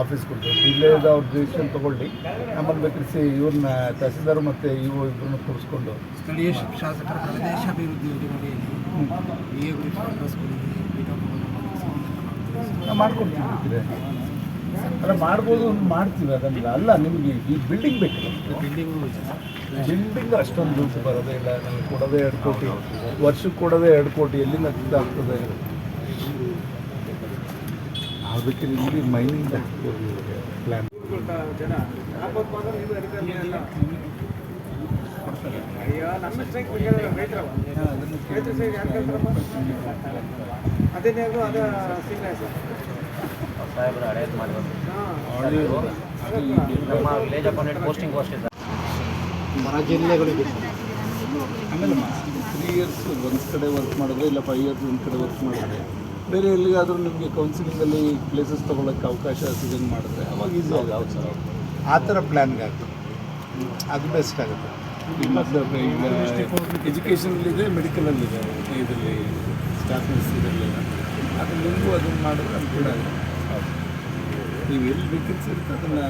ಆಫೀಸ್ ಕೊಟ್ಟು ಇಲ್ಲೇದ ಅವ್ರ ಡಿಸಿಷನ್ ತೊಗೊಳ್ಳಿ. ನಮ್ಮಲ್ಲಿ ಬೇಕಿದ್ರೆ ಇವ್ರನ್ನ ತಹಸೀಲ್ದಾರ್ ಮತ್ತು ಇವು ಇಬ್ಬರನ್ನ ಕೂರಿಸ್ಕೊಂಡು ಸ್ಥಳೀಯ ಶಾಸಕರ ಪ್ರದೇಶಾಭಿವೃದ್ಧಿ ನಾವು ಮಾಡ್ಕೊಡ್ತೀವಿ ಬೇಕಿದ್ರೆ. ಅಲ್ಲ ಮಾಡ್ಬೋದು, ಮಾಡ್ತೀವಿ, ಅದನ್ನೆಲ್ಲ ಅಲ್ಲ. ನಿಮಗೆ ಈ ಬಿಲ್ಡಿಂಗ್ ಬೇಕಿಲ್ಲ, ಬಿಲ್ಡಿಂಗ್ ಅಷ್ಟೊಂದು ದುಡ್ಡು ಬರೋದೇ ಇಲ್ಲ. ನಮಗೆ ಕೊಡೋದೇ 2 ಕೋಟಿ, ವರ್ಷಕ್ಕೆ ಕೊಡೋದೇ 2 ಕೋಟಿ, ಎಲ್ಲಿಂದ ಆಗ್ತದೆ? ನಾವು ಬೇಕಿದ್ರೆ ಇಲ್ಲಿ ಮೈನಿಂಗ್ ಪ್ಲ್ಯಾನ್ ಸಾಹೇಬ್ರು ಹಳೇದು ಮಾಡಿರೋದು. ನಮ್ಮ ವಿಲೇಜ್ ಅಕೌಂಟೆಂಟ್ ಪೋಸ್ಟಿಂಗ್ ಅಷ್ಟೇ ಸರ್. ಆಮೇಲೆ 3 years ಒಂದು ಕಡೆ ವರ್ಕ್ ಮಾಡಿದ್ರೆ, ಇಲ್ಲ 5 years ಒಂದು ಕಡೆ ವರ್ಕ್ ಮಾಡಿದ್ರೆ, ಬೇರೆ ಎಲ್ಲಿಗಾದರೂ ನಿಮಗೆ ಕೌನ್ಸಿಲಿಂಗಲ್ಲಿ ಪ್ಲೇಸಸ್ ತೊಗೊಳಕ್ಕೆ ಅವಕಾಶ ಸಿಗಂಗೆ ಮಾಡಿದ್ರೆ ಅವಾಗ ಈಸಿ ಆಗುತ್ತೆ ಸರ್. ಆ ಥರ ಪ್ಲ್ಯಾನ್ಗೆ ಆಗ್ತದೆ, ಅದು ಬೆಸ್ಟ್ ಆಗುತ್ತೆ. ಈಗ ಮೊದಲು ಈಗ ಎಜುಕೇಷನಲ್ಲಿದೆ, ಮೆಡಿಕಲಲ್ಲಿದೆ, ಇದರಲ್ಲಿ ಸ್ಟಾಫ್ ನರ್ಸ್ ಇದರಲ್ಲಿ, ಅದು ನಿಮಗೂ ಅದನ್ನು ಮಾಡಿದ್ರೆ ಅನುಕೂಲ ಆಗುತ್ತೆ. ನೀವು ಎಲ್ಲಿ ಬೇಕಿತ್ತು ಸಿಗುತ್ತೆ ಅದನ್ನು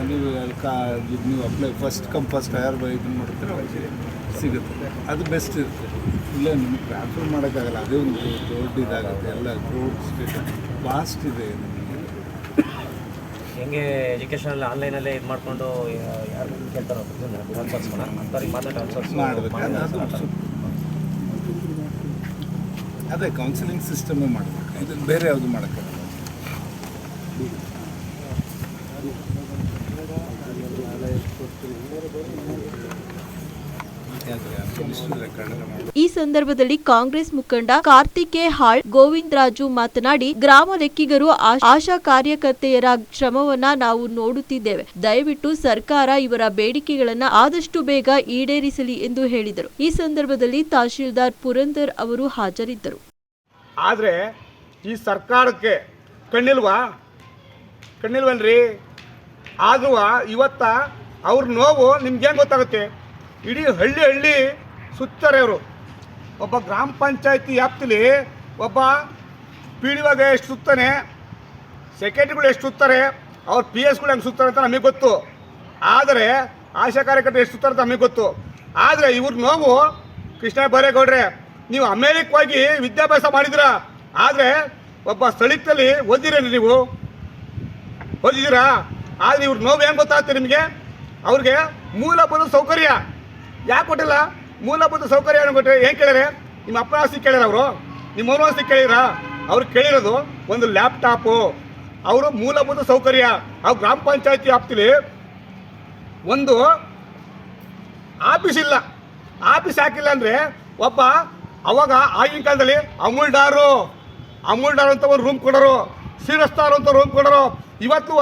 ನೀವು apply first come first higher ಇದನ್ನು ಮಾಡ್ತಾರೆ, ಸಿಗುತ್ತೆ. ಅದು ಬೆಸ್ಟ್ ಇರುತ್ತೆ. ಇಲ್ಲ ನಿಮಗೆ ಟ್ರಾನ್ಸ್ಫರ್ ಮಾಡೋಕ್ಕಾಗಲ್ಲ, ಅದೇ ಒಂದು ದೊಡ್ಡ ಇದಾಗುತ್ತೆ. ಎಲ್ಲ ರೋಡ್ ಸ್ಟೇಟ್ ವಾಸ್ಟ್ ಇದೆ. ಹೆಂಗೆ ಎಜುಕೇಷನಲ್ಲಿ ಆನ್ಲೈನಲ್ಲೇ ಇದು ಮಾಡಿಕೊಂಡು ಯಾರು ಕೇಳ್ತಾರೋ ಟ್ರಾನ್ಸ್ಫರ್ಸ್ ಅಂಥವ್ರಿಗೆ ಮಾತ್ರ ಟ್ರಾನ್ಸ್ಫರ್ಸ್ ಮಾಡಬೇಕು. ಅದು ಅದೇ ಕೌನ್ಸಿಲಿಂಗ್ ಸಿಸ್ಟಮೇ ಮಾಡಬೇಕು, ಇದನ್ನು ಬೇರೆ ಯಾವುದು ಮಾಡೋಕ್ಕಾಗಲ್ಲ. ಈ ಸಂದರ್ಭದಲ್ಲಿ ಕಾಂಗ್ರೆಸ್ ಮುಖಂಡ ಕಾರ್ತಿಕೇಹಾಳ್ ಗೋವಿಂದರಾಜು ಮಾತನಾಡಿ, ಗ್ರಾಮ ಲೆಕ್ಕಿಗರು ಆಶಾ ಕಾರ್ಯಕರ್ತೆಯರ ಶ್ರಮವನ್ನ ನಾವು ನೋಡುತ್ತಿದ್ದೇವೆ. ದಯವಿಟ್ಟು ಸರ್ಕಾರ ಇವರ ಬೇಡಿಕೆಗಳನ್ನ ಆದಷ್ಟು ಬೇಗ ಈಡೇರಿಸಲಿ ಎಂದು ಹೇಳಿದರು. ಈ ಸಂದರ್ಭದಲ್ಲಿ ತಹಶೀಲ್ದಾರ್ ಪುರಂದರ್ ಅವರು ಹಾಜರಿದ್ದರು. ಆದರೆ ಈ ಸರ್ಕಾರಕ್ಕೆ ಕಣ್ಣಿಲ್ವನ್ರಿ? ಆದ್ರೂ ಇವತ್ತ ಅವ್ರ ನೋವು ನಿಮ್ಗೇನು ಗೊತ್ತಾಗುತ್ತೆ? ಇಡೀ ಹಳ್ಳಿ ಸುತ್ತಾರೆ ಅವರು. ಒಬ್ಬ ಗ್ರಾಮ ಪಂಚಾಯತಿ ವ್ಯಾಪ್ತಿಲಿ ಒಬ್ಬ ಪಿ ಡಿ ಒಗೆ ಎಷ್ಟು ಸುತ್ತಾನೆ, ಸೆಕ್ರೆಟರಿಗಳು ಎಷ್ಟು ಸುತ್ತಾರೆ, ಅವ್ರ PS ಗಳು ಹೆಂಗೆ ಸುತ್ತಾರೆ ಅಂತ ನಮಗೆ ಗೊತ್ತು. ಆದರೆ ಆಶಾ ಕಾರ್ಯಕರ್ತರು ಎಷ್ಟು ಸುತ್ತಾರೆ ಅಂತ ನಮಗೆ ಗೊತ್ತು. ಆದರೆ ಇವ್ರ ನೋವು, ಕೃಷ್ಣ ಬೈರೇಗೌಡ್ರೆ, ನೀವು ಅಮೇರಿಕವಾಗಿ ವಿದ್ಯಾಭ್ಯಾಸ ಮಾಡಿದಿರ, ಆದರೆ ಒಬ್ಬ ಸ್ಥಳೀಯದಲ್ಲಿ ಓದಿರೇನು? ನೀವು ಓದಿದ್ದೀರಾ? ಆದರೆ ಇವ್ರ ನೋವು ಏನು ಗೊತ್ತಾಗುತ್ತೆ ನಿಮಗೆ? ಅವ್ರಿಗೆ ಮೂಲಭೂತ ಸೌಕರ್ಯ ಯಾಕೆ ಕೊಟ್ಟಿಲ್ಲ? ಮೂಲಭೂತ ಸೌಕರ್ಯ ಕೊಟ್ಟರೆ ಏನು ಕೇಳಿದ್ರೆ, ನಿಮ್ಮ ಅಪ್ಪನ ಆಸ್ತಿ ಕೇಳಿರ ಅವರು, ನಿಮ್ಮ ಅವ್ರ ಆಸ್ತಿ ಕೇಳಿರ? ಅವ್ರು ಕೇಳಿರೋದು ಒಂದು ಲ್ಯಾಪ್ಟಾಪು. ಅವರು ಮೂಲಭೂತ ಸೌಕರ್ಯ. ಅವ್ರು ಗ್ರಾಮ ಪಂಚಾಯತಿ ವ್ಯಾಪ್ತಿಲಿ ಒಂದು ಆಫೀಸ್ ಇಲ್ಲ. ಆಫೀಸ್ ಹಾಕಿಲ್ಲ ಅಂದರೆ ಒಬ್ಬ ಅವಾಗ ಆಗಿನ ಕಾಲದಲ್ಲಿ ಅಮೂಲ್ಡಾರು ಅಂತ ಒಂದು ರೂಮ್ ಕೊಡೋರು, ಶ್ರೀರಸ್ತಾರು ಅಂತ ರೂಮ್ ಕೊಡೋರು. ಇವತ್ತು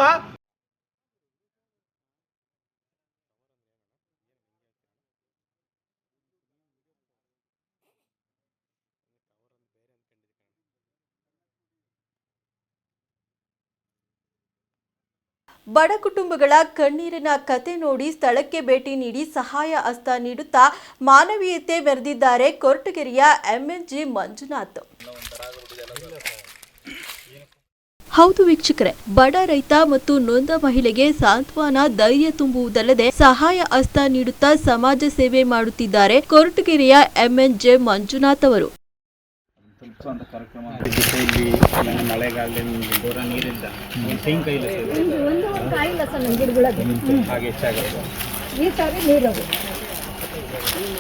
ಬಡ ಕುಟುಂಬಗಳ ಕಣ್ಣೀರಿನ ಕತೆ ನೋಡಿ ಸ್ಥಳಕ್ಕೆ ಭೇಟಿ ನೀಡಿ ಸಹಾಯ ಹಸ್ತ ನೀಡುತ್ತಾ ಮಾನವೀಯತೆ ಮೆರೆದಿದ್ದಾರೆ ಕೊರಟಗೆರೆಯ MNJ ಮಂಜುನಾಥ್. ಹೌದು ವೀಕ್ಷಕರೇ, ಬಡ ರೈತ ಮತ್ತು ನೊಂದ ಮಹಿಳೆಗೆ ಸಾಂತ್ವನ, ಧೈರ್ಯ ತುಂಬುವುದಲ್ಲದೆ ಸಹಾಯ ಹಸ್ತ ನೀಡುತ್ತಾ ಸಮಾಜ ಸೇವೆ ಮಾಡುತ್ತಿದ್ದಾರೆ ಕೊರಟಗೆರೆಯ MNJ ಮಂಜುನಾಥ್ ಅವರು. ಮಳೆಗಾಲದಲ್ಲಿ ದೂರ ನೀರಿಂದ ತೆಂಗಿನಕಾಯಿಲ್ಲ ಸರ್ ನಮ್ಮ ಗಿಡಗಳಿಗೆ ಹಾಗೆ ಹೆಚ್ಚಾಗುತ್ತೆ. ಈ ಸಾರಿ ನೀರದು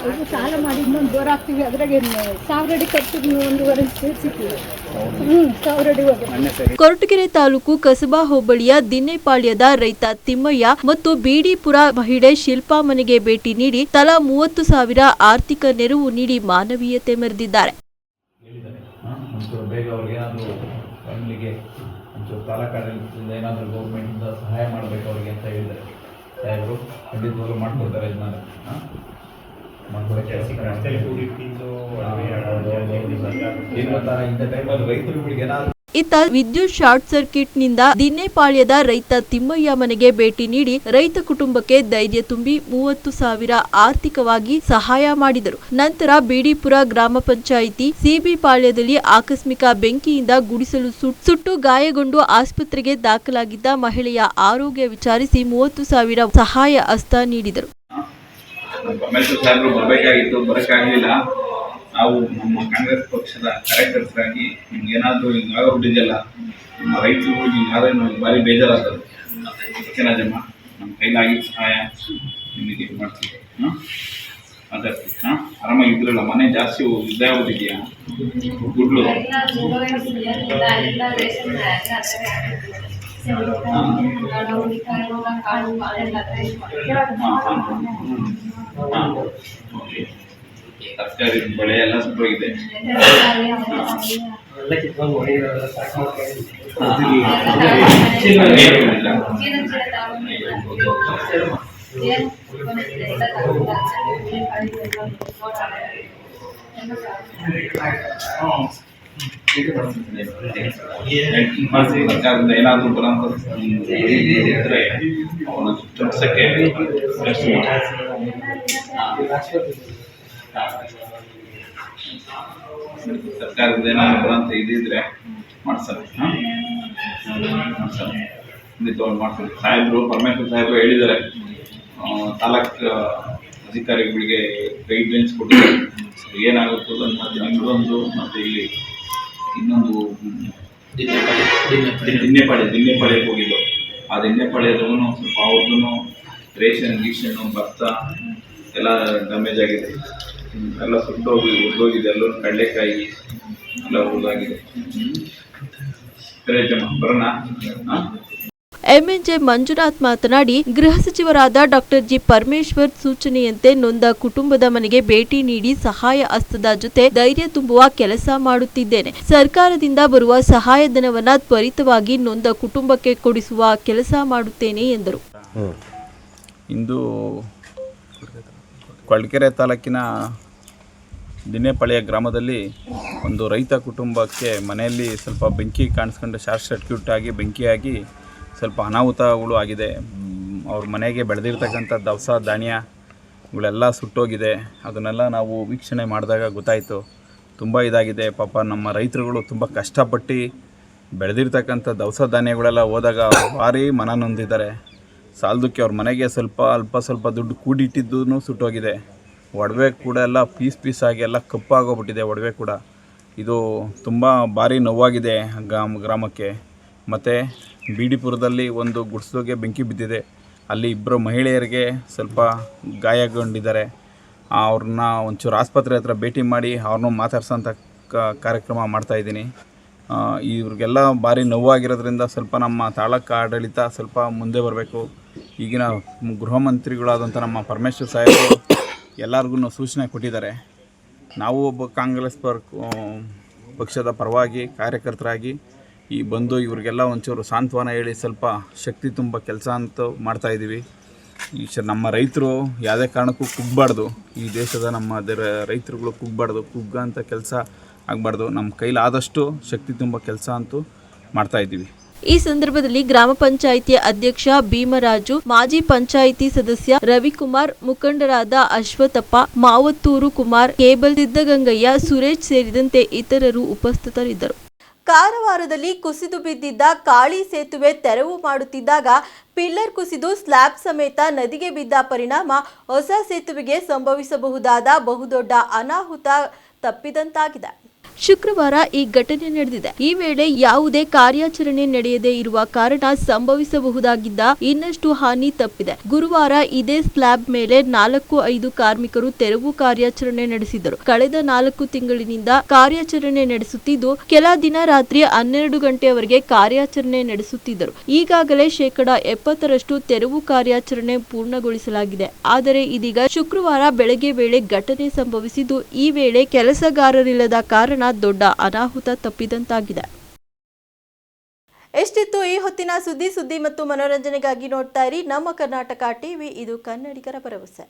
ಇದು ಸಾಲ ಮಾಡಿ ಇನ್ನೊಂದು ಬೋರ್ ಹಾಕ್ತೀವಿ. ಅದ್ರಾಗೆ 1000 ಅಡಿ ಖರ್ಚಿಗೆ 1.5 ಸೇರಿಸಿದ್ದೀವಿ. 1000 ಅಡಿ ಹೋಗುತ್ತೆ. ಕೊರಟಗೆರೆ ತಾಲೂಕು ಕಸಬಾ ಹೋಬಳಿಯ ದಿನ್ನೆಪಾಳ್ಯದ ರೈತ ತಿಮ್ಮಯ್ಯ ಮತ್ತು ಬಿಡಿಪುರ ಮಹಿಳೆ ಶಿಲ್ಪಾ ಮನೆಗೆ ಭೇಟಿ ನೀಡಿ ತಲಾ 30,000 ಆರ್ಥಿಕ ನೆರವು ನೀಡಿ ಮಾನವೀಯತೆ ಮೆರೆದಿದ್ದಾರೆ. ಒಂಚೂರು ಬೇಗ ಅವ್ರಿಗೆ ಏನಾದರೂ ಫ್ಯಾಮಿಲಿಗೆ ಒಂಚೂರು ತಾಲೂಕಾಡಳಿತದಿಂದ ಏನಾದರೂ ಗೌರ್ಮೆಂಟಿಂದ ಸಹಾಯ ಮಾಡಬೇಕು ಅವ್ರಿಗೆ ಅಂತ ಹೇಳಿದ್ದಾರೆ ಸಾಹೇಬರು. ಖಂಡಿತವಾಗ್ಲೂ ಮಾಡ್ಕೊಡ್ತಾರೆ ಇದನ್ನ ಮಾಡ್ಕೊಡೋಕ್ಕೆ ಏನು ಗೊತ್ತಾ, ಇಂಥ ಟೈಮಲ್ಲಿ ರೈತರುಗಳಿಗೆ ಏನಾದ್ರು ಇತ್ತ ವಿದ್ಯುತ್ ಶಾರ್ಟ್ ಸರ್ಕ್ಯೂಟ್ನಿಂದ ದಿನ್ನೇಪಾಳ್ಯದ ರೈತ ತಿಮ್ಮಯ್ಯ ಮನೆಗೆ ಭೇಟಿ ನೀಡಿ ರೈತ ಕುಟುಂಬಕ್ಕೆ ಧೈರ್ಯ ತುಂಬಿ 30,000 ಆರ್ಥಿಕವಾಗಿ ಸಹಾಯ ಮಾಡಿದರು. ನಂತರ ಬಿಡಿಪುರ ಗ್ರಾಮ ಪಂಚಾಯಿತಿ ಸಿಬಿ ಪಾಳ್ಯದಲ್ಲಿ ಆಕಸ್ಮಿಕ ಬೆಂಕಿಯಿಂದ ಗುಡಿಸಲು ಸುಟ್ಟು ಗಾಯಗೊಂಡು ಆಸ್ಪತ್ರೆಗೆ ದಾಖಲಾಗಿದ್ದ ಮಹಿಳೆಯ ಆರೋಗ್ಯ ವಿಚಾರಿಸಿ 30,000 ಸಹಾಯ ಹಸ್ತ ನೀಡಿದರು. ಬರಕ್ಕಾಗಲಿಲ್ಲ. ನಾವು ನಮ್ಮ ಕಾಂಗ್ರೆಸ್ ಪಕ್ಷದ ಕಾರ್ಯಕರ್ತರಾಗಿ ನಿಮ್ಗೇನಾದರೂ ಹಿಂಗಾಗೋಗ್ಬಿಟ್ಟಿದೆಯಲ್ಲ, ನಮ್ಮ ರೈತರು ಹಿಂಗಾದ್ರೆ ನಮ್ಗೆ ಭಾರಿ ಬೇಜಾರಾಗ್ತದೆ. ಓಕೆನಾ ಜಮ್ಮ, ನಮ್ಮ ಕೈಲಾಗಿ ಸಹಾಯ ನಿಮಗೆ ಮಾಡ್ತೀವಿ. ಮಾತಾಡ್ತೀವಿ. ಆರಾಮಾಗಿದ್ರಲ್ಲ, ಮನೆ ಜಾಸ್ತಿ ಇದಾಗ್ಬಿಟ್ಟಿದೆಯಾ ಗುಡ್ಲು? ತರಕಾರಿ ಬೆಳೆ ಎಲ್ಲ ಸುಟ್ಟೋಗಿದೆ. ಸರ್ಕಾರದಿಂದ ಏನಾದರೂ ಬರೋಂಥ ಇದ್ರೆ ಅವನ್ನ ತಪ್ಪಿಸಕ್ಕೆ ಸರ್ಕಾರದಿಂದ ಏನಾದ್ರು ಬರೋಂಥ ಇದಿದ್ರೆ ಮಾಡ್ಸಲ್ಲ. ಮಾಡ್ತಾರೆ ಸಾಹೇಬರು, ಪರಮೇಶ್ವರ್ ಸಾಹೇಬರು ಹೇಳಿದ್ದಾರೆ, ತಾಲೂಕು ಅಧಿಕಾರಿಗಳಿಗೆ ಗೈಡ್ಲೈನ್ಸ್ ಕೊಟ್ಟಿದ್ದಾರೆ. ಏನಾಗುತ್ತೋ ಮತ್ತು ನಿಮ್ಮದೊಂದು ಮತ್ತು ಇಲ್ಲಿ ಇನ್ನೊಂದು ದಿನ್ನೇಪಾಳ್ಯಕ್ಕೆ ಹೋಗಿದ್ದು. ಆ ದಿನ್ನೇಪಾಳ್ಯದೂ ಸ್ವಲ್ಪ ಅವ್ರದ್ದು ರೇಷನ್ ಗೀಷನ್ನು ಭತ್ತ ಎಲ್ಲ ಡ್ಯಾಮೇಜ್ ಆಗಿದೆ, ಎಲ್ಲ ಸುಟ್ಟೋಗಿ ಉರಿದೋಗಿದೆ, ಎಲ್ಲರೂ ಕಡಲೆಕಾಯಿ ಎಲ್ಲ ಉರಿದಾಗಿದೆ. ಬರೋಣ. ಎಂಎನ್ಜೆ ಮಂಜುನಾಥ್ ಮಾತನಾಡಿ, ಗೃಹ ಸಚಿವರಾದ ಡಾಕ್ಟರ್ ಜಿ ಪರಮೇಶ್ವರ್ ಸೂಚನೆಯಂತೆ ನೊಂದ ಕುಟುಂಬದ ಮನೆಗೆ ಭೇಟಿ ನೀಡಿ ಸಹಾಯ ಹಸ್ತದ ಜೊತೆ ಧೈರ್ಯ ತುಂಬುವ ಕೆಲಸ ಮಾಡುತ್ತಿದ್ದೇನೆ. ಸರ್ಕಾರದಿಂದ ಬರುವ ಸಹಾಯಧನವನ್ನ ತ್ವರಿತವಾಗಿ ನೊಂದ ಕುಟುಂಬಕ್ಕೆ ಕೊಡಿಸುವ ಕೆಲಸ ಮಾಡುತ್ತೇನೆ ಎಂದರು. ಇಂದು ಕೊಳಗೆರೆ ತಾಲೂಕಿನ ದಿನ್ನೇಪಾಳ್ಯ ಗ್ರಾಮದಲ್ಲಿ ಒಂದು ರೈತ ಕುಟುಂಬಕ್ಕೆ ಮನೆಯಲ್ಲಿ ಸ್ವಲ್ಪ ಬೆಂಕಿ ಕಾಣಿಸ್ಕೊಂಡು ಶಾರ್ಟ್ ಸರ್ಕ್ಯೂಟ್ ಆಗಿ ಬೆಂಕಿಯಾಗಿ ಸ್ವಲ್ಪ ಅನಾಹುತಗಳು ಆಗಿದೆ. ಅವ್ರ ಮನೆಗೆ ಬೆಳೆದಿರ್ತಕ್ಕಂಥ ದವಸ ಧಾನ್ಯಗಳೆಲ್ಲ ಸುಟ್ಟೋಗಿದೆ. ಅದನ್ನೆಲ್ಲ ನಾವು ವೀಕ್ಷಣೆ ಮಾಡಿದಾಗ ಗೊತ್ತಾಯಿತು, ತುಂಬ ಇದಾಗಿದೆ. ಪಾಪ ನಮ್ಮ ರೈತರುಗಳು ತುಂಬ ಕಷ್ಟಪಟ್ಟು ಬೆಳೆದಿರ್ತಕ್ಕಂಥ ದವಸ ಧಾನ್ಯಗಳೆಲ್ಲ ಹೋದಾಗ ಭಾರಿ ಮನ ನೊಂದಿದ್ದಾರೆ. ಸಾಲದಕ್ಕೆ ಅವ್ರ ಮನೆಗೆ ಸ್ವಲ್ಪ ದುಡ್ಡು ಕೂಡಿಟ್ಟಿದ್ದೂ ಸುಟ್ಟೋಗಿದೆ. ಒಡವೆ ಕೂಡ ಎಲ್ಲ ಪೀಸ್ ಆಗಿ ಎಲ್ಲ ಕಪ್ಪಾಗೋಗ್ಬಿಟ್ಟಿದೆ ಒಡವೆ ಕೂಡ. ಇದು ತುಂಬ ಭಾರಿ ನೋವಾಗಿದೆ ಗ್ರಾಮಕ್ಕೆ. ಮತ್ತು ಬಿಡಿಪುರದಲ್ಲಿ ಒಂದು ಗುಡಿಸಲಿಗೆ ಬೆಂಕಿ ಬಿದ್ದಿದೆ. ಅಲ್ಲಿ 2 ಮಹಿಳೆಯರಿಗೆ ಸ್ವಲ್ಪ ಗಾಯಗೊಂಡಿದ್ದಾರೆ. ಅವ್ರನ್ನ ಒಂಚೂರು ಆಸ್ಪತ್ರೆ ಹತ್ರ ಭೇಟಿ ಮಾಡಿ ಅವ್ರನ್ನೂ ಮಾತಾಡ್ಸೋಂಥ ಕಾರ್ಯಕ್ರಮ ಮಾಡ್ತಾಯಿದ್ದೀನಿ. ಇವ್ರಿಗೆಲ್ಲ ಭಾರಿ ನೋವಾಗಿರೋದ್ರಿಂದ ಸ್ವಲ್ಪ ನಮ್ಮ ತಾಲೂಕು ಆಡಳಿತ ಸ್ವಲ್ಪ ಮುಂದೆ ಬರಬೇಕು. ಈಗಿನ ಗೃಹ ಮಂತ್ರಿಗಳಾದಂಥ ನಮ್ಮ ಪರಮೇಶ್ವರ್ ಸಾಹೇಬರು ಎಲ್ಲರಿಗೂ ಸೂಚನೆ ಕೊಟ್ಟಿದ್ದಾರೆ. ನಾವು ಒಬ್ಬ ಕಾಂಗ್ರೆಸ್ ಪಕ್ಷದ ಪರವಾಗಿ ಕಾರ್ಯಕರ್ತರಾಗಿ ಬಂದು ಇವ್ರಿಗೆಲ್ಲ ಒಂಚೂರು ಸಾಂತ್ವನ ಹೇಳಿ ಸ್ವಲ್ಪ ಶಕ್ತಿ ತುಂಬ ಕೆಲಸ ಅಂತೂ ಮಾಡ್ತಾಯಿದ್ದೀವಿ. ನಮ್ಮ ರೈತರು ಯಾವುದೇ ಕಾರಣಕ್ಕೂ ಕುಗ್ಗಬಾರ್ದು. ಈ ದೇಶದ ನಮ್ಮ ರೈತರುಗಳು ಕುಗ್ಗಬಾರ್ದು, ಕುಗ್ಗಂಥ ಕೆಲಸ ಆಗಬಾರ್ದು. ನಮ್ಮ ಕೈಲಾದಷ್ಟು ಶಕ್ತಿ ತುಂಬ ಕೆಲಸ ಅಂತೂ ಮಾಡ್ತಾಯಿದ್ದೀವಿ. ಈ ಸಂದರ್ಭದಲ್ಲಿ ಗ್ರಾಮ ಪಂಚಾಯಿತಿಯ ಅಧ್ಯಕ್ಷ ಭೀಮರಾಜು, ಮಾಜಿ ಪಂಚಾಯಿತಿ ಸದಸ್ಯ ರವಿಕುಮಾರ್, ಮುಖಂಡರಾದ ಅಶ್ವಥಪ್ಪ, ಮಾವತ್ತೂರು ಕುಮಾರ್, ಕೇಬಲ್ ಸಿದ್ದಗಂಗಯ್ಯ, ಸುರೇಶ್ ಸೇರಿದಂತೆ ಇತರರು ಉಪಸ್ಥಿತರಿದ್ದರು. ಕಾರವಾರದಲ್ಲಿ ಕುಸಿದು ಬಿದ್ದಿದ್ದ ಕಾಳಿ ಸೇತುವೆ ತೆರವು ಮಾಡುತ್ತಿದ್ದಾಗ ಪಿಲ್ಲರ್ ಕುಸಿದು ಸ್ಲ್ಯಾಬ್ ಸಮೇತ ನದಿಗೆ ಬಿದ್ದ ಪರಿಣಾಮ ಹೊಸ ಸೇತುವೆಗೆ ಸಂಭವಿಸಬಹುದಾದ ಬಹುದೊಡ್ಡ ಅನಾಹುತ ತಪ್ಪಿದಂತಾಗಿದೆ. ಶುಕ್ರವಾರ ಈ ಘಟನೆ ನಡೆದಿದೆ. ಈ ವೇಳೆ ಯಾವುದೇ ಕಾರ್ಯಾಚರಣೆ ನಡೆಯದೇ ಇರುವ ಕಾರಣ ಸಂಭವಿಸಬಹುದಾಗಿದ್ದ ಇನ್ನಷ್ಟು ಹಾನಿ ತಪ್ಪಿದೆ. ಗುರುವಾರ ಇದೇ ಸ್ಲ್ಯಾಬ್ ಮೇಲೆ 4-5 ಕಾರ್ಮಿಕರು ತೆರವು ಕಾರ್ಯಾಚರಣೆ ನಡೆಸಿದರು. ಕಳೆದ 4 ತಿಂಗಳಿನಿಂದ ಕಾರ್ಯಾಚರಣೆ ನಡೆಸುತ್ತಿದ್ದು, ಕೆಲ ದಿನ ರಾತ್ರಿ 12 ಗಂಟೆಯವರೆಗೆ ಕಾರ್ಯಾಚರಣೆ ನಡೆಸುತ್ತಿದ್ದರು. ಈಗಾಗಲೇ 70% ತೆರವು ಕಾರ್ಯಾಚರಣೆ ಪೂರ್ಣಗೊಳಿಸಲಾಗಿದೆ. ಆದರೆ ಇದೀಗ ಶುಕ್ರವಾರ ಬೆಳಗ್ಗೆ ವೇಳೆ ಘಟನೆ ಸಂಭವಿಸಿದ್ದು, ಈ ವೇಳೆ ಕೆಲಸಗಾರರಿಲ್ಲದ ಕಾರಣ ದೊಡ್ಡ ಅನಾಹುತ ತಪ್ಪಿದಂತಾಗಿದೆ. ಇಷ್ಟಿತ್ತು ಈ ಹೊತ್ತಿನ ಸುದ್ದಿ ಮತ್ತು ಮನೋರಂಜನೆಗಾಗಿ ನೋಡ್ತಾ ಇರಿ ನಮ್ಮ ಕರ್ನಾಟಕ ಟಿವಿ. ಇದು ಕನ್ನಡಿಗರ ಭರವಸೆ.